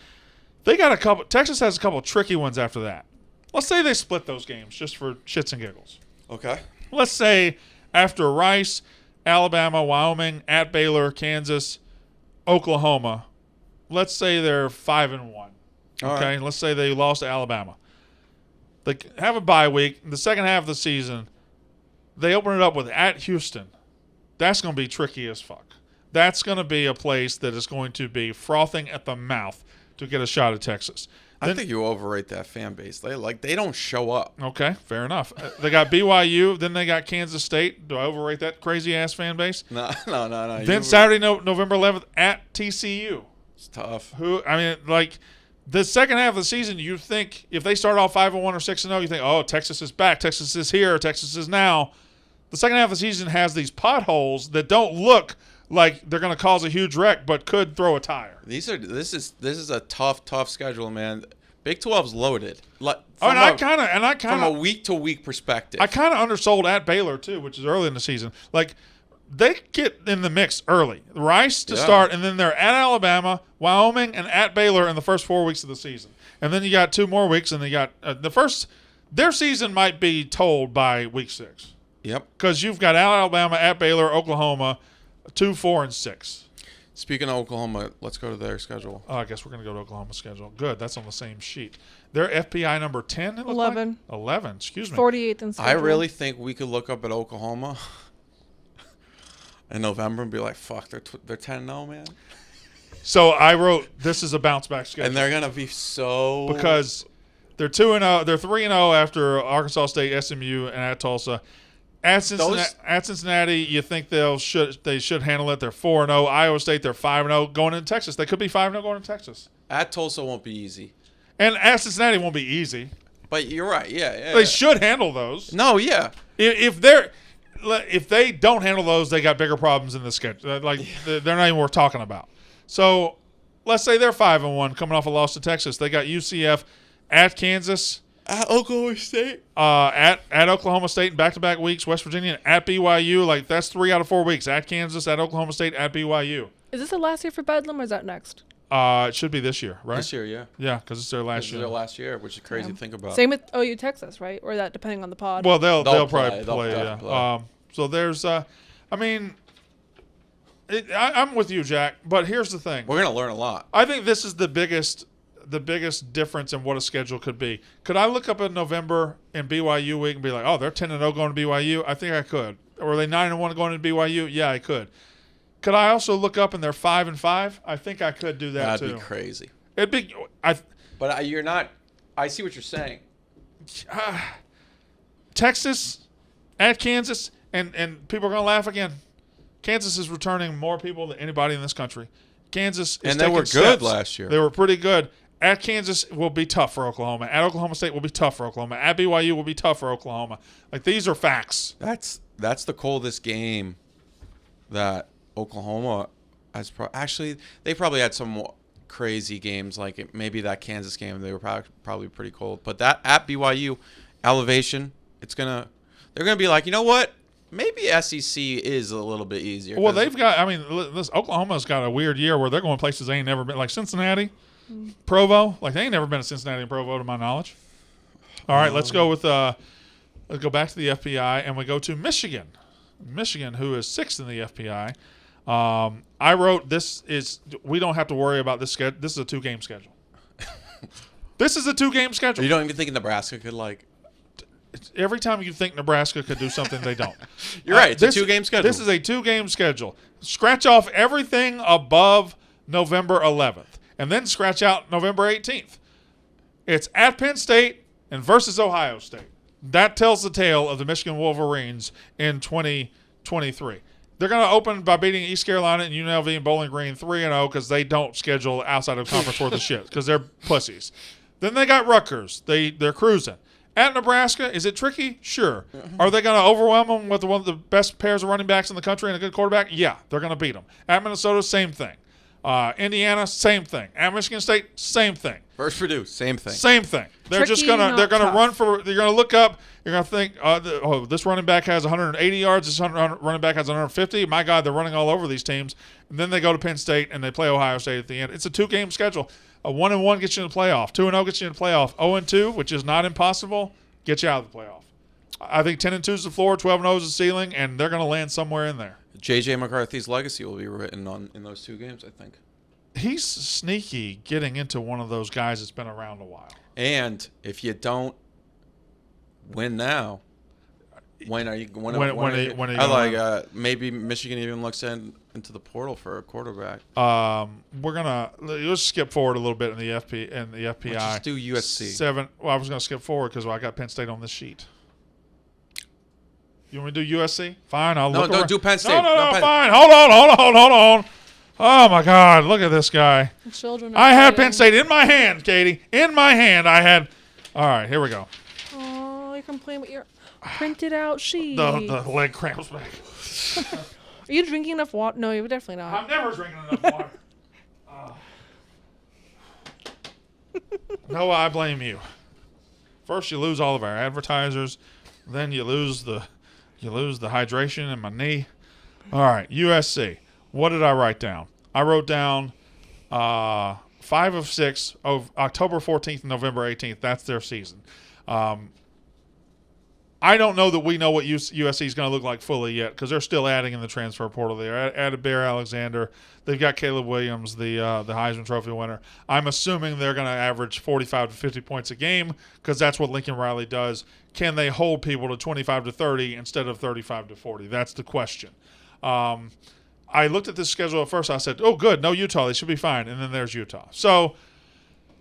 Texas has a couple of tricky ones after that. Let's say they split those games just for shits and giggles. Okay. Let's say after Rice, Alabama, Wyoming, at Baylor, Kansas, Oklahoma, let's say they're 5-1. Okay. Right. Let's say they lost to Alabama. They have a bye week. In the second half of the season, they open it up with at Houston. That's going to be tricky as fuck. That's going to be a place that is going to be frothing at the mouth to get a shot at Texas. I think you overrate that fan base. They don't show up. Okay, fair enough. They got BYU, then they got Kansas State. Do I overrate that crazy-ass fan base? No. Then Saturday, November 11th, at TCU. It's tough. The second half of the season, you think if they start off 5-1 or 6-0, you think, oh, Texas is back. Texas is here. Texas is now. The second half of the season has these potholes that don't look like they're going to cause a huge wreck, but could throw a tire. This is a tough schedule, man. Big 12's loaded. From a week-to-week perspective. I kind of undersold at Baylor too, which is early in the season. Like, they get in the mix early. Rice to start, and then they're at Alabama, Wyoming, and at Baylor in the first 4 weeks of the season. And then you got 2 more weeks, and they got their season might be told by week 6. Yep. Because you've got Alabama, at Baylor, Oklahoma, 2, 4, and 6. Speaking of Oklahoma, let's go to their schedule. I guess we're going to go to Oklahoma's schedule. Good. That's on the same sheet. They're FPI number 10, it looks 11. like? 11, excuse me. 48th in schedule. I really think we could look up at Oklahoma in November and be like, fuck, they're 10-0, man. So I wrote, this is a bounce-back schedule. And they're going to be so... Because they're 2-0. They're 3-0 after Arkansas State, SMU, and at Tulsa. At Cincinnati, you think they should handle it. They're 4-0. Iowa State, they're 5-0 going into Texas. They could be 5-0 going into Texas. At Tulsa won't be easy. And at Cincinnati won't be easy. But you're right. Yeah. They should handle those. No, yeah. If they don't handle those, they got bigger problems in the schedule. They're not even worth talking about. So let's say they're 5-1 coming off a loss to Texas. They got UCF at Kansas. At Oklahoma State. At Oklahoma State in back-to-back weeks. West Virginia at BYU. That's 3 out of 4 weeks. At Kansas, at Oklahoma State, at BYU. Is this the last year for Bedlam, or is that next? It should be this year, right? This year, yeah. Yeah, because it's their last This is year. their last year, which is crazy to think about. Same with OU Texas, right? Or that depending on the pod. Well, they'll They'll probably play. They'll play. definitely Yeah. play. So there's. I mean, I'm with you, Jack. But here's the thing. We're gonna learn a lot. I think this is the biggest difference in what a schedule could be. Could I look up in November in BYU week and be like, oh, they're 10-0 going to BYU? I think I could. Or are they 9-1 going to BYU? Yeah, I could. Could I also look up and they're 5-5? I think I could do that too. That'd be crazy. It'd be. But you're not. I see what you're saying. Texas at Kansas, and people are going to laugh again. Kansas is returning more people than anybody in this country. Kansas is And they taking were good steps. last year. They were pretty good. At Kansas will be tough for Oklahoma. At Oklahoma State will be tough for Oklahoma. At BYU will be tough for Oklahoma. Like, these are facts. That's the coldest game that Oklahoma has. Actually, they probably had some crazy games, like maybe that Kansas game. They were probably pretty cold. But that at BYU elevation, they're gonna be like, you know what? Maybe SEC is a little bit easier. Well, they've got. I mean, Oklahoma's got a weird year where they're going places they ain't never been, like Cincinnati, Provo. Like, they ain't never been to Cincinnati and Provo, to my knowledge. All right, let's go with. Let's go back to the FPI, and we go to Michigan. Michigan, who is 6th in the FPI. I wrote we don't have to worry about this schedule. This is a 2-game schedule. This is a 2-game schedule. You don't even think Nebraska could Every time you think Nebraska could do something, they don't. You're right. It's a 2-game schedule. This is a 2-game schedule. Scratch off everything above November 11th, and then scratch out November 18th. It's at Penn State and versus Ohio State. That tells the tale of the Michigan Wolverines in 2023. They're going to open by beating East Carolina and UNLV and Bowling Green 3-0 because they don't schedule outside of conference worth of shit because they're pussies. Then they got Rutgers. They're cruising. At Nebraska, is it tricky? Sure. Are they going to overwhelm them with one of the best pairs of running backs in the country and a good quarterback? Yeah, they're going to beat them. At Minnesota, same thing. Indiana, same thing. At Michigan State, same thing. Versus Purdue, same thing. Same thing. They're Tricky, just gonna not tough. run for. You're gonna look up. You're gonna think, this running back has 180 yards. This running back has 150. My God, they're running all over these teams. And then they go to Penn State and they play Ohio State at the end. It's a 2-game schedule. A 1-1 gets you in the playoff. 2-0 gets you in the playoff. 0-2, which is not impossible, gets you out of the playoff. I think 10-2 is the floor, 12-0 is the ceiling, and they're gonna land somewhere in there. J.J. McCarthy's legacy will be written in those 2 games, I think. He's sneaky getting into one of those guys that's been around a while. And if you don't win now, when are you? Maybe Michigan even looks into the portal for a quarterback. Let's skip forward a little bit in the FPI. Let's just do USC. Well, I was going to skip forward because I got Penn State on this sheet. You want me to do USC? Fine, I'll look. No, don't do Penn State. No, fine. Hold on. Oh my God! Look at this guy. Children. I had Penn State in my hand, Katie. In my hand, I had. All right, here we go. Oh, you can play with your printed out sheet. The leg cramps back. Are you drinking enough water? No, you're definitely not. I'm never drinking enough water. No, I blame you. First, you lose all of our advertisers. Then you lose the hydration in my knee. All right, USC. What did I write down? I wrote down 5 of 6 of October 14th and November 18th. That's their season. I don't know that we know what USC is going to look like fully yet because they're still adding in the transfer portal. They added Bear Alexander. They've got Caleb Williams, the Heisman Trophy winner. I'm assuming they're going to average 45 to 50 points a game because that's what Lincoln Riley does. Can they hold people to 25 to 30 instead of 35 to 40? That's the question. I looked at this schedule at first. I said, oh, good, no Utah. They should be fine. And then there's Utah. So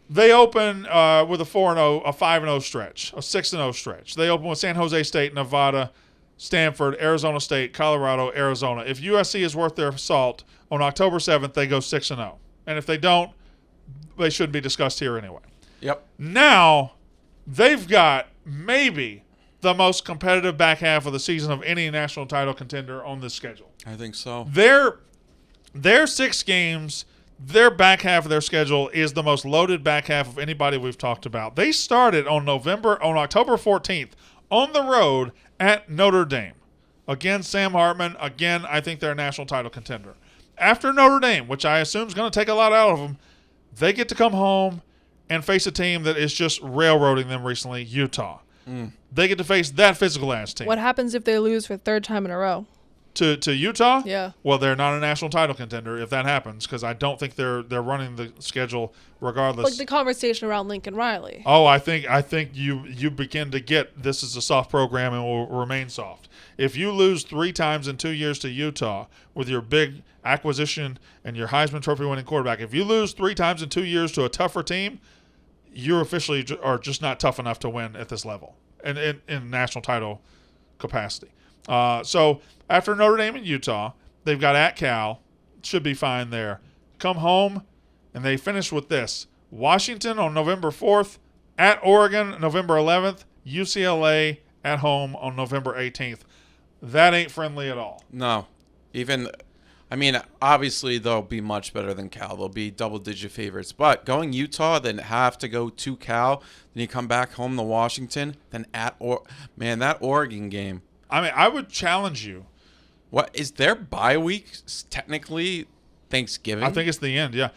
they open with a 4-0, a 5-0 stretch, a 6-0 stretch. They open with San Jose State, Nevada, Stanford, Arizona State, Colorado, Arizona. If USC is worth their salt, on October 7th, they go 6-0. And if they don't, they shouldn't be discussed here anyway. Yep. Now, they've got maybe the most competitive back half of the season of any national title contender on this schedule. I think so. Their 6 games, their back half of their schedule is the most loaded back half of anybody we've talked about. They started on October 14th on the road at Notre Dame. Again, Sam Hartman. Again, I think they're a national title contender. After Notre Dame, which I assume is going to take a lot out of them, They get to come home and face a team that is just railroading them recently, Utah. They get to face that physical-ass team. What happens if they lose for the third time in a row? To Utah? Yeah. Well, they're not a national title contender if that happens, because I don't think they're running the schedule regardless. Like the conversation around Lincoln Riley. Oh, I think you begin to get this is a soft program and will remain soft. If you lose 3 times in 2 years to Utah with your big acquisition and your Heisman Trophy winning quarterback, if you lose 3 times in 2 years to a tougher team, you officially are just not tough enough to win at this level and in national title capacity. So after Notre Dame and Utah, they've got at Cal, should be fine there. Come home, and they finish with this: Washington on November 4th, at Oregon November 11th, UCLA at home on November 18th. That ain't friendly at all. No. Obviously they'll be much better than Cal. They'll be double-digit favorites. But going Utah, then have to go to Cal, then you come back home to Washington, then that Oregon game. I would challenge you. What is their bye week technically Thanksgiving? I think it's the end, yeah.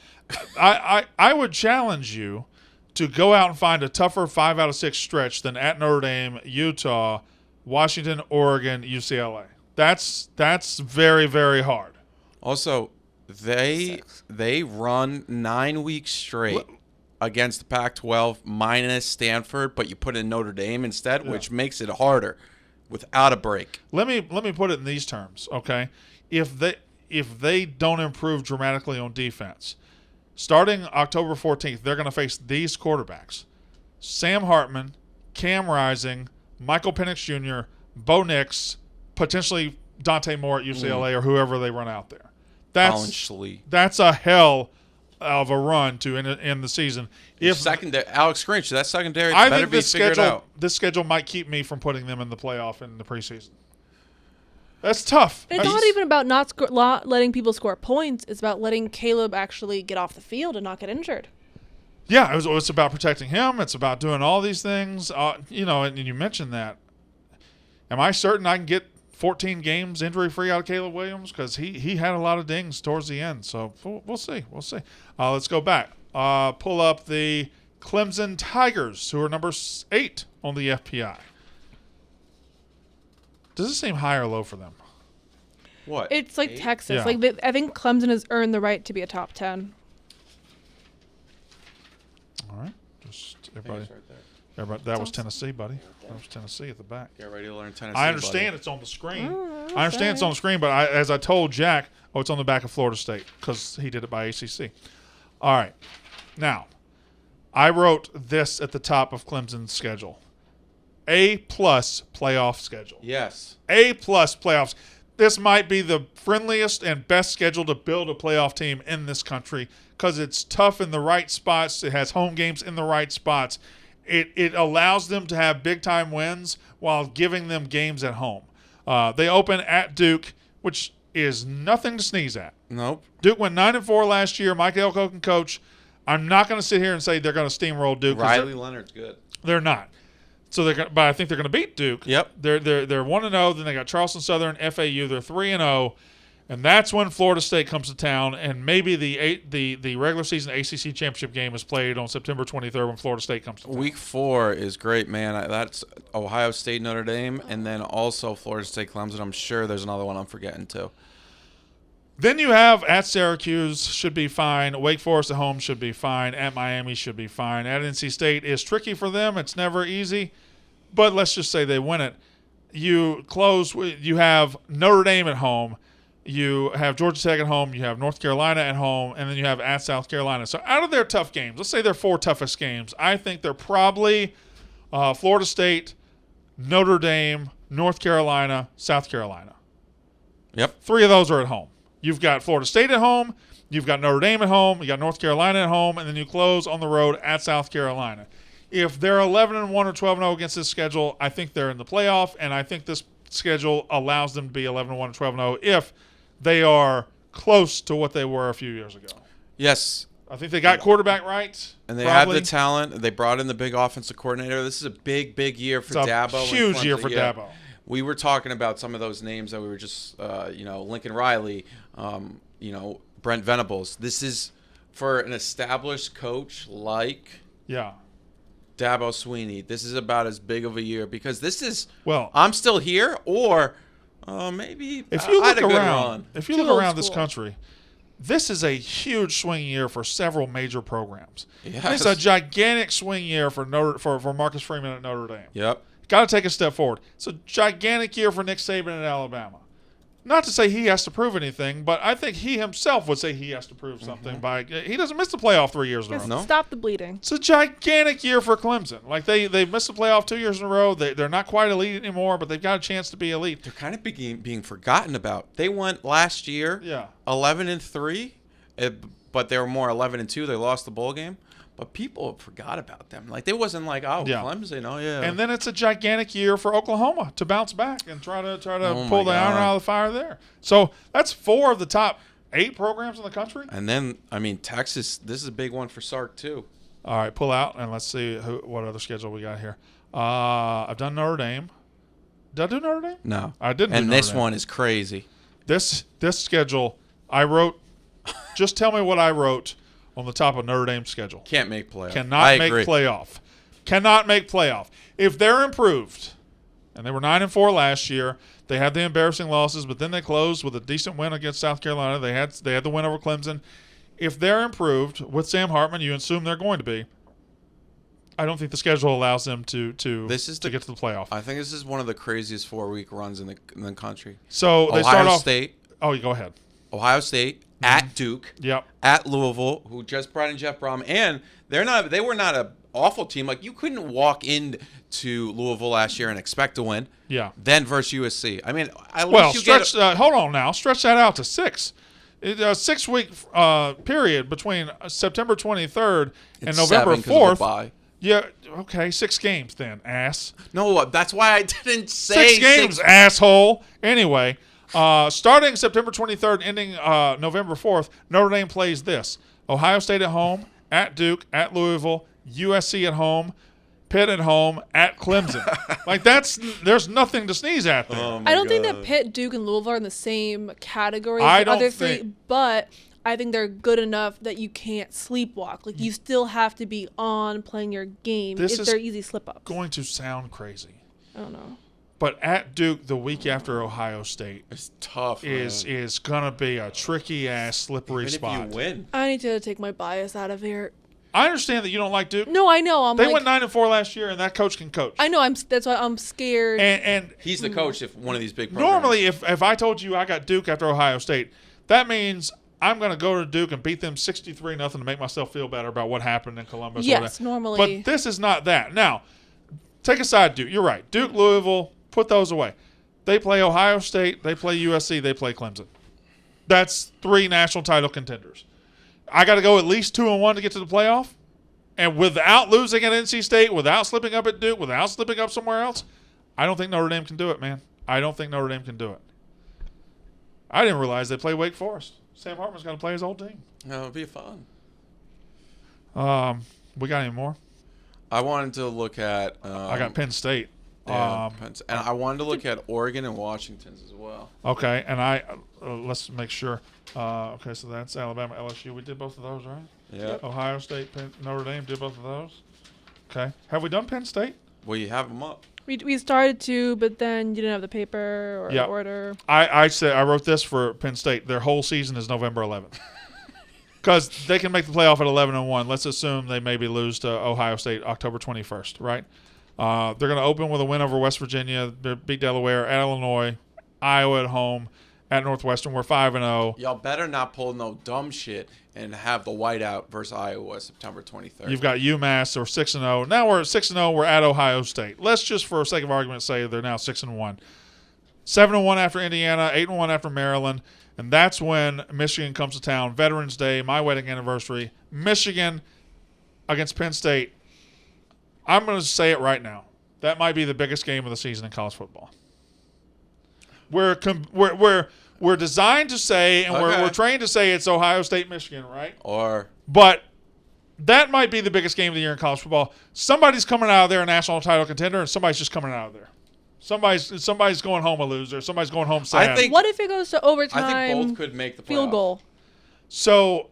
I would challenge you to go out and find a tougher 5 out of 6 stretch than at Notre Dame, Utah, Washington, Oregon, UCLA. That's very, very hard. Also, they run 9 weeks straight against the Pac-12 minus Stanford, but you put in Notre Dame instead, which makes it harder without a break. Let me put it in these terms, okay? If they don't improve dramatically on defense, starting October 14th, they're going to face these quarterbacks: Sam Hartman, Cam Rising, Michael Penix Jr., Bo Nix, potentially Dante Moore at UCLA or whoever they run out there. That's a hell of a run to end the season. If Alex Grinch, that secondary better be figured out. This schedule might keep me from putting them in the playoff in the preseason. That's tough. It's not even about not letting people score points. It's about letting Caleb actually get off the field and not get injured. Yeah, it's about protecting him. It's about doing all these things. And you mentioned that. Am I certain I can get 14 games injury-free out of Caleb Williams? Because he had a lot of dings towards the end. So we'll see. Let's go back. Pull up the Clemson Tigers, who are number 8 on the FPI. Does this seem high or low for them? What? It's like 8? Texas. Yeah. I think Clemson has earned the right to be a top 10. All right. Just everybody. Right there. Everybody, that was Tennessee, buddy. That was Tennessee at the back. Get ready to learn Tennessee. I understand it's on the screen. I understand okay. it's on the screen, but as I told Jack, it's on the back of Florida State because he did it by ACC. All right. Now, I wrote this at the top of Clemson's schedule: A+ playoff schedule. Yes. A+ playoffs. This might be the friendliest and best schedule to build a playoff team in this country because it's tough in the right spots. It has home games in the right spots. It allows them to have big-time wins while giving them games at home. They open at Duke, which is nothing to sneeze at. Nope. Duke went 9-4 last year. Mike Elko can coach. I'm not going to sit here and say they're going to steamroll Duke. Riley Leonard's good. They're not. So but I think they're going to beat Duke. Yep. They're 1-0. Then they got Charleston Southern, FAU. They're 3-0. And that's when Florida State comes to town, and maybe the regular season ACC championship game is played on September 23rd when Florida State comes to town. Week 4 is great, man. That's Ohio State, Notre Dame, and then also Florida State, Clemson. I'm sure there's another one I'm forgetting too. Then you have at Syracuse, should be fine. Wake Forest at home should be fine. At Miami should be fine. At NC State is tricky for them. It's never easy, but let's just say they win it. You have Notre Dame at home. You have Georgia Tech at home, you have North Carolina at home, and then you have at South Carolina. So out of their tough games, let's say their 4 toughest games, I think they're probably Florida State, Notre Dame, North Carolina, South Carolina. Yep. 3 of those are at home. You've got Florida State at home, you've got Notre Dame at home, you got North Carolina at home, and then you close on the road at South Carolina. If they're 11-1 or 12-0 against this schedule, I think they're in the playoff, and I think this schedule allows them to be 11-1 or 12-0 if they are close to what they were a few years ago. Yes. I think they got quarterback right. And they have the talent. They brought in the big offensive coordinator. This is a big, big year for Dabo. Huge year for Dabo. We were talking about some of those names that we were just, Lincoln Riley, Brent Venables. This is for an established coach like Dabo Swinney, this is about as big of a year because this is I'm still here, or maybe if you I had look a good around, run. if you look around this country, this is a huge swing year for several major programs. Yes. It's a gigantic swing year for Marcus Freeman at Notre Dame. Yep. Got to take a step forward. It's a gigantic year for Nick Saban at Alabama. Not to say he has to prove anything, but I think he himself would say he has to prove something he doesn't miss the playoff 3 years in a row. No. Stop the bleeding. It's a gigantic year for Clemson. Like they've missed the playoff 2 years in a row. They're not quite elite anymore, but they've got a chance to be elite. They're kind of being forgotten about. They went last year 11-3, but they were more 11-2. They lost the bowl game. But people forgot about them. Like, they wasn't like, Clemson, And then it's a gigantic year for Oklahoma to bounce back and try to pull the iron out of the fire there. So that's 4 of the top 8 programs in the country. And then, Texas, this is a big one for Sark, too. All right, pull out, and let's see what other schedule we got here. I've done Notre Dame. Did I do Notre Dame? No. I didn't And do Notre this Dame. one is crazy. This schedule, I wrote, just tell me what I wrote on the top of Notre Dame's schedule. Can't make playoff. Cannot make playoff. Cannot make playoff. If they're improved, and they were 9-4 last year, they had the embarrassing losses, but then they closed with a decent win against South Carolina. They had the win over Clemson. If they're improved with Sam Hartman, you assume they're going to be. I don't think the schedule allows them to get to the playoff. I think this is one of the craziest 4-week runs in the country. So they start off. State. Oh, you go ahead. Ohio State. At Duke, at Louisville, who just brought in Jeff Brom, and they were not an awful team. Like, you couldn't walk into Louisville last year and expect to win. Yeah. Then versus USC. Hold on now. Stretch that out to 6. It's a 6-week period between September 23rd and November 4th. Yeah. Okay. 6 games then, ass. No, that's why I didn't say 6 games, asshole. Anyway. Starting September 23rd, ending November 4th, Notre Dame plays this: Ohio State at home, at Duke, at Louisville, USC at home, Pitt at home, at Clemson. There's nothing to sneeze at there. I don't think that Pitt, Duke, and Louisville are in the same category as the other 3, but I think they're good enough that you can't sleepwalk. Like, you still have to be on playing your game if they're easy slip-ups. Going to sound crazy. I don't know. But at Duke, the week after Ohio State, it's tough. Is gonna be a tricky ass, slippery spot. If you win, I need to take my bias out of here. I understand that you don't like Duke. No, I know. They went 9-4 last year, and that coach can coach. I know. That's why I'm scared. And he's the coach if one of these big programs. Normally, if I told you I got Duke after Ohio State, that means I'm going to go to Duke and beat them 63-0 to make myself feel better about what happened in Columbus. Yes, normally. But this is not that. Now, take aside Duke. You're right. Duke, Louisville. Put those away. They play Ohio State, they play USC, they play Clemson. That's 3 national title contenders. I got to go at least 2-1 to get to the playoff. And without losing at NC State, without slipping up at Duke, without slipping up somewhere else, I don't think Notre Dame can do it, man. I don't think Notre Dame can do it. I didn't realize they play Wake Forest. Sam Hartman's going to play his whole team. No, it'll be fun. We got any more? I wanted to look at... I got Penn State. Yeah, and I wanted to look at Oregon and Washington's as well. Okay, and let's make sure. Okay, so that's Alabama, LSU. We did both of those, right? Yeah. Ohio State, Notre Dame did both of those. Okay. Have we done Penn State? Well, you have them up. We started to, but then you didn't have the paper or the order. I wrote this for Penn State. Their whole season is November 11th. Because they can make the playoff at 11-1. Let's assume they maybe lose to Ohio State October 21st, right? They're going to open with a win over West Virginia, beat Delaware, at Illinois, Iowa at home, at Northwestern. We're 5-0. Y'all better not pull no dumb shit and have the whiteout versus Iowa September 23rd. You've got UMass, or 6-0. Now we're at 6-0. We're at Ohio State. Let's just, for sake of argument, say they're now 6-1. 7-1 after Indiana, 8-1 after Maryland, and that's when Michigan comes to town. Veterans Day, my wedding anniversary. Michigan against Penn State. I'm going to say it right now. That might be the biggest game of the season in college football. We're designed to say, and we're trained to say it's Ohio State, Michigan, right? But that might be the biggest game of the year in college football. Somebody's coming out of there a national title contender, and somebody's just coming out of there. Somebody's going home a loser. Somebody's going home sad. What if it goes to overtime? I think both could make the playoff. Field goal. So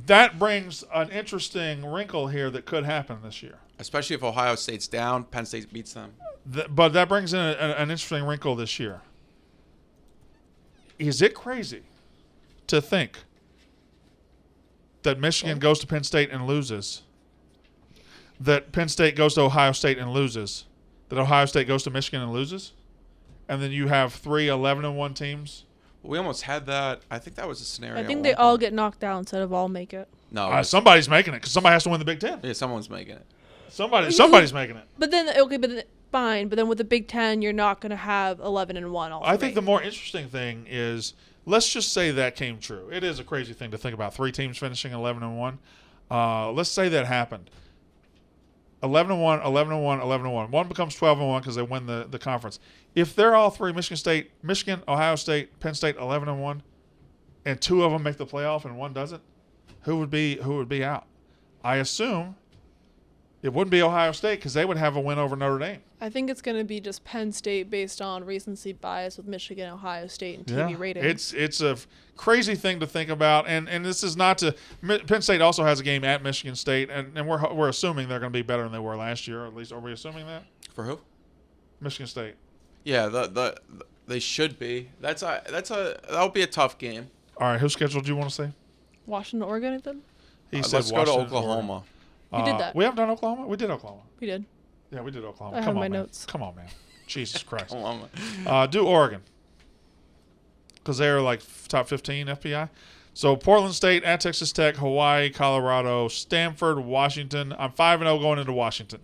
that brings an interesting wrinkle here that could happen this year. Especially if Ohio State's down, Penn State beats them. But that brings in an interesting wrinkle this year. Is it crazy to think that Michigan goes to Penn State and loses, that Penn State goes to Ohio State and loses, that Ohio State goes to Michigan and loses, and then you have 3 11-1 teams? We almost had that. I think that was a scenario. I think they all get knocked out instead of all make it. No. Somebody's making it because somebody has to win the Big Ten. Yeah, someone's making it. Somebody's making it. But then, fine. But then with the Big Ten, you're not going to have 11-1 all I think the more interesting thing is, let's just say that came true. It is a crazy thing to think about. 3 teams finishing 11-1. Let's say that happened. 11-1, 11-1, 11-1. One becomes 12-1 because they win the conference. If they're all 3, Michigan, Ohio State, Penn State, 11-1, and 2 of them make the playoff and 1 doesn't, who would be out? I assume it wouldn't be Ohio State because they would have a win over Notre Dame. I think it's going to be just Penn State based on recency bias with Michigan, Ohio State, and TV ratings. It's a crazy thing to think about, and this is not to. Penn State also has a game at Michigan State, and we're assuming they're going to be better than they were last year. At least, are we assuming that? For who? Michigan State. Yeah, they should be. That'll be a tough game. All right, whose schedule do you want to say? Washington, Oregon, I think. He said let's Washington, go to Oklahoma. We did that. We haven't done Oklahoma. We did Oklahoma. We did. Yeah, we did Oklahoma. I have my notes. Come on, man. Jesus Christ. Oklahoma. Do Oregon because they're like top 15 FPI. So Portland State at Texas Tech, Hawaii, Colorado, Stanford, Washington. I'm 5-0 going into Washington.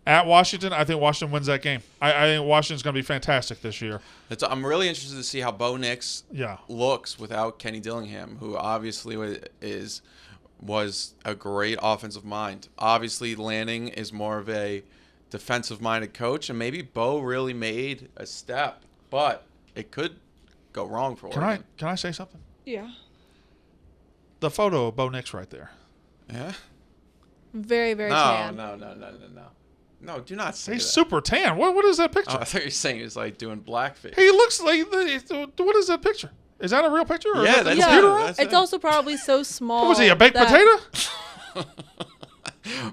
At Washington, I think Washington wins that game. I think Washington's going to be fantastic this year. I'm really interested to see how Bo Nix looks without Kenny Dillingham, who obviously was a great offensive mind. Obviously, Lanning is more of a defensive-minded coach, and maybe Bo really made a step, but it could go wrong for Oregon. Can I say something? Yeah. The photo of Bo Nix right there. Yeah? Very, very tan. No. No, do not say He's that. super tan. What is that picture? Oh, I thought you were saying he was like doing blackface. He looks like. What is that picture? Is that a real picture? Or Yeah, is that that's computerized? It's also probably so small. Was he a baked potato?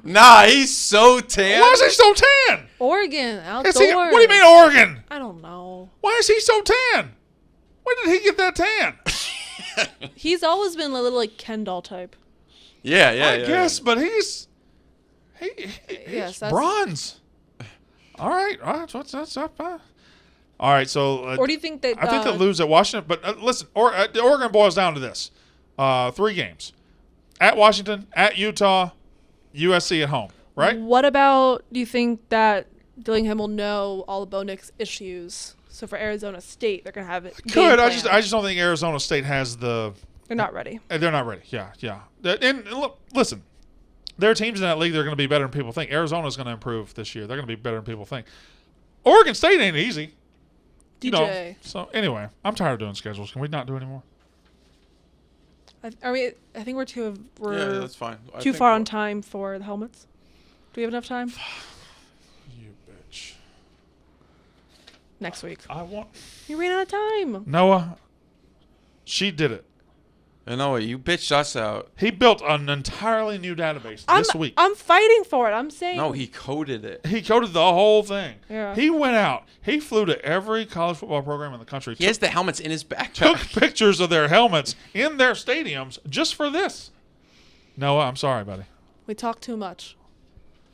Nah, he's so tan. Why is he so tan? Oregon, outdoors. What do you mean Oregon? I don't know. Why is he so tan? When did he get that tan? He's always been a little like Ken doll type. Yeah. I guess, but he's Yes, that's- bronze. All right, that's up. All right, so Or do you think that? I think they lose at Washington. But listen, Oregon boils down to this: 3 games at Washington, at Utah, USC at home. Right? What about? Do you think that Dillingham will know all the Bo Nix issues? So for Arizona State, they're gonna have it. Could I just don't think Arizona State has the. They're not ready. They're not ready. Yeah. And look, listen, there are teams in that league that are going to be better than people think. Arizona's going to improve this year. They're going to be better than people think. Oregon State ain't easy. DJ. So anyway, I'm tired of doing schedules. Can we not do anymore? I think we're Yeah, that's fine. too far on time for the helmets. Do we have enough time? You bitch. Next week. You ran out of time. Noah, she did it. I know you bitched us out. He built an entirely new database this week. I'm fighting for it. I'm saying. No, he coded it. He coded the whole thing. Yeah. He went out. He flew to every college football program in the country. He has the helmets in his backpack. Took pictures of their helmets in their stadiums just for this. Noah, I'm sorry, buddy. We talk too much.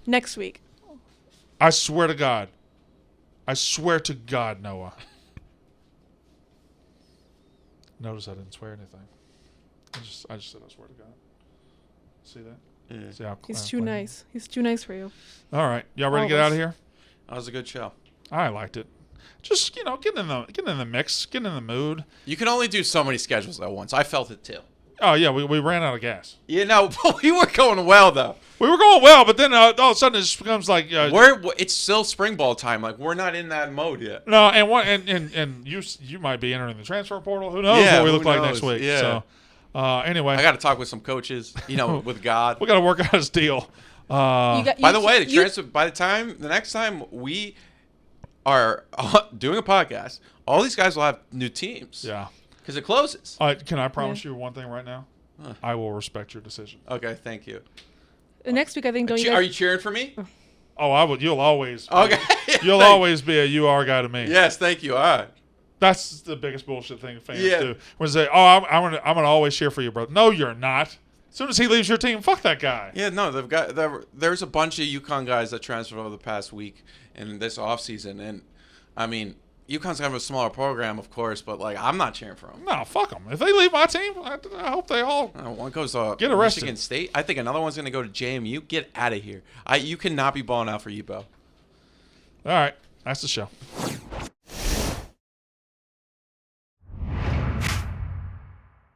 Next week. I swear to God. I swear to God, Noah. Notice I didn't swear anything. I just said I swear to God. See that? Yeah. See how He's too nice. He's too nice for you. All right, y'all ready to get out of here? That was a good show. I liked it. Just get in the mix, get in the mood. You can only do so many schedules at once. I felt it too. Oh yeah, we ran out of gas. Yeah, no, we were going well though. We were going well, but then all of a sudden it just becomes like it's still spring ball time. Like we're not in that mode yet. No, and you might be entering the transfer portal. Who knows what we look like next week? Yeah. So anyway, I got to talk with some coaches. With God. We got to work out his deal. By the way, the next time we are doing a podcast, all these guys will have new teams. Yeah. Because it closes. Can I promise you one thing right now? I will respect your decision. Okay, thank you. Next week, I think, don't you guys... Are you cheering for me? Oh, I would. You'll always. Okay. You'll always be a UR guy to me. Yes, thank you. All right. That's the biggest bullshit thing fans do. When they say, "Oh, I'm gonna always cheer for you, brother." No, you're not. As soon as he leaves your team, fuck that guy. Yeah, no, there's a bunch of UConn guys that transferred over the past week and this offseason. And, I mean, UConn's kind of a smaller program, of course, but, like, I'm not cheering for them. No, fuck them. If they leave my team, I hope they all one goes to get arrested. Michigan State. I think another one's going to go to JMU. Get out of here. You cannot be balling out for Ebo. All right. That's the show.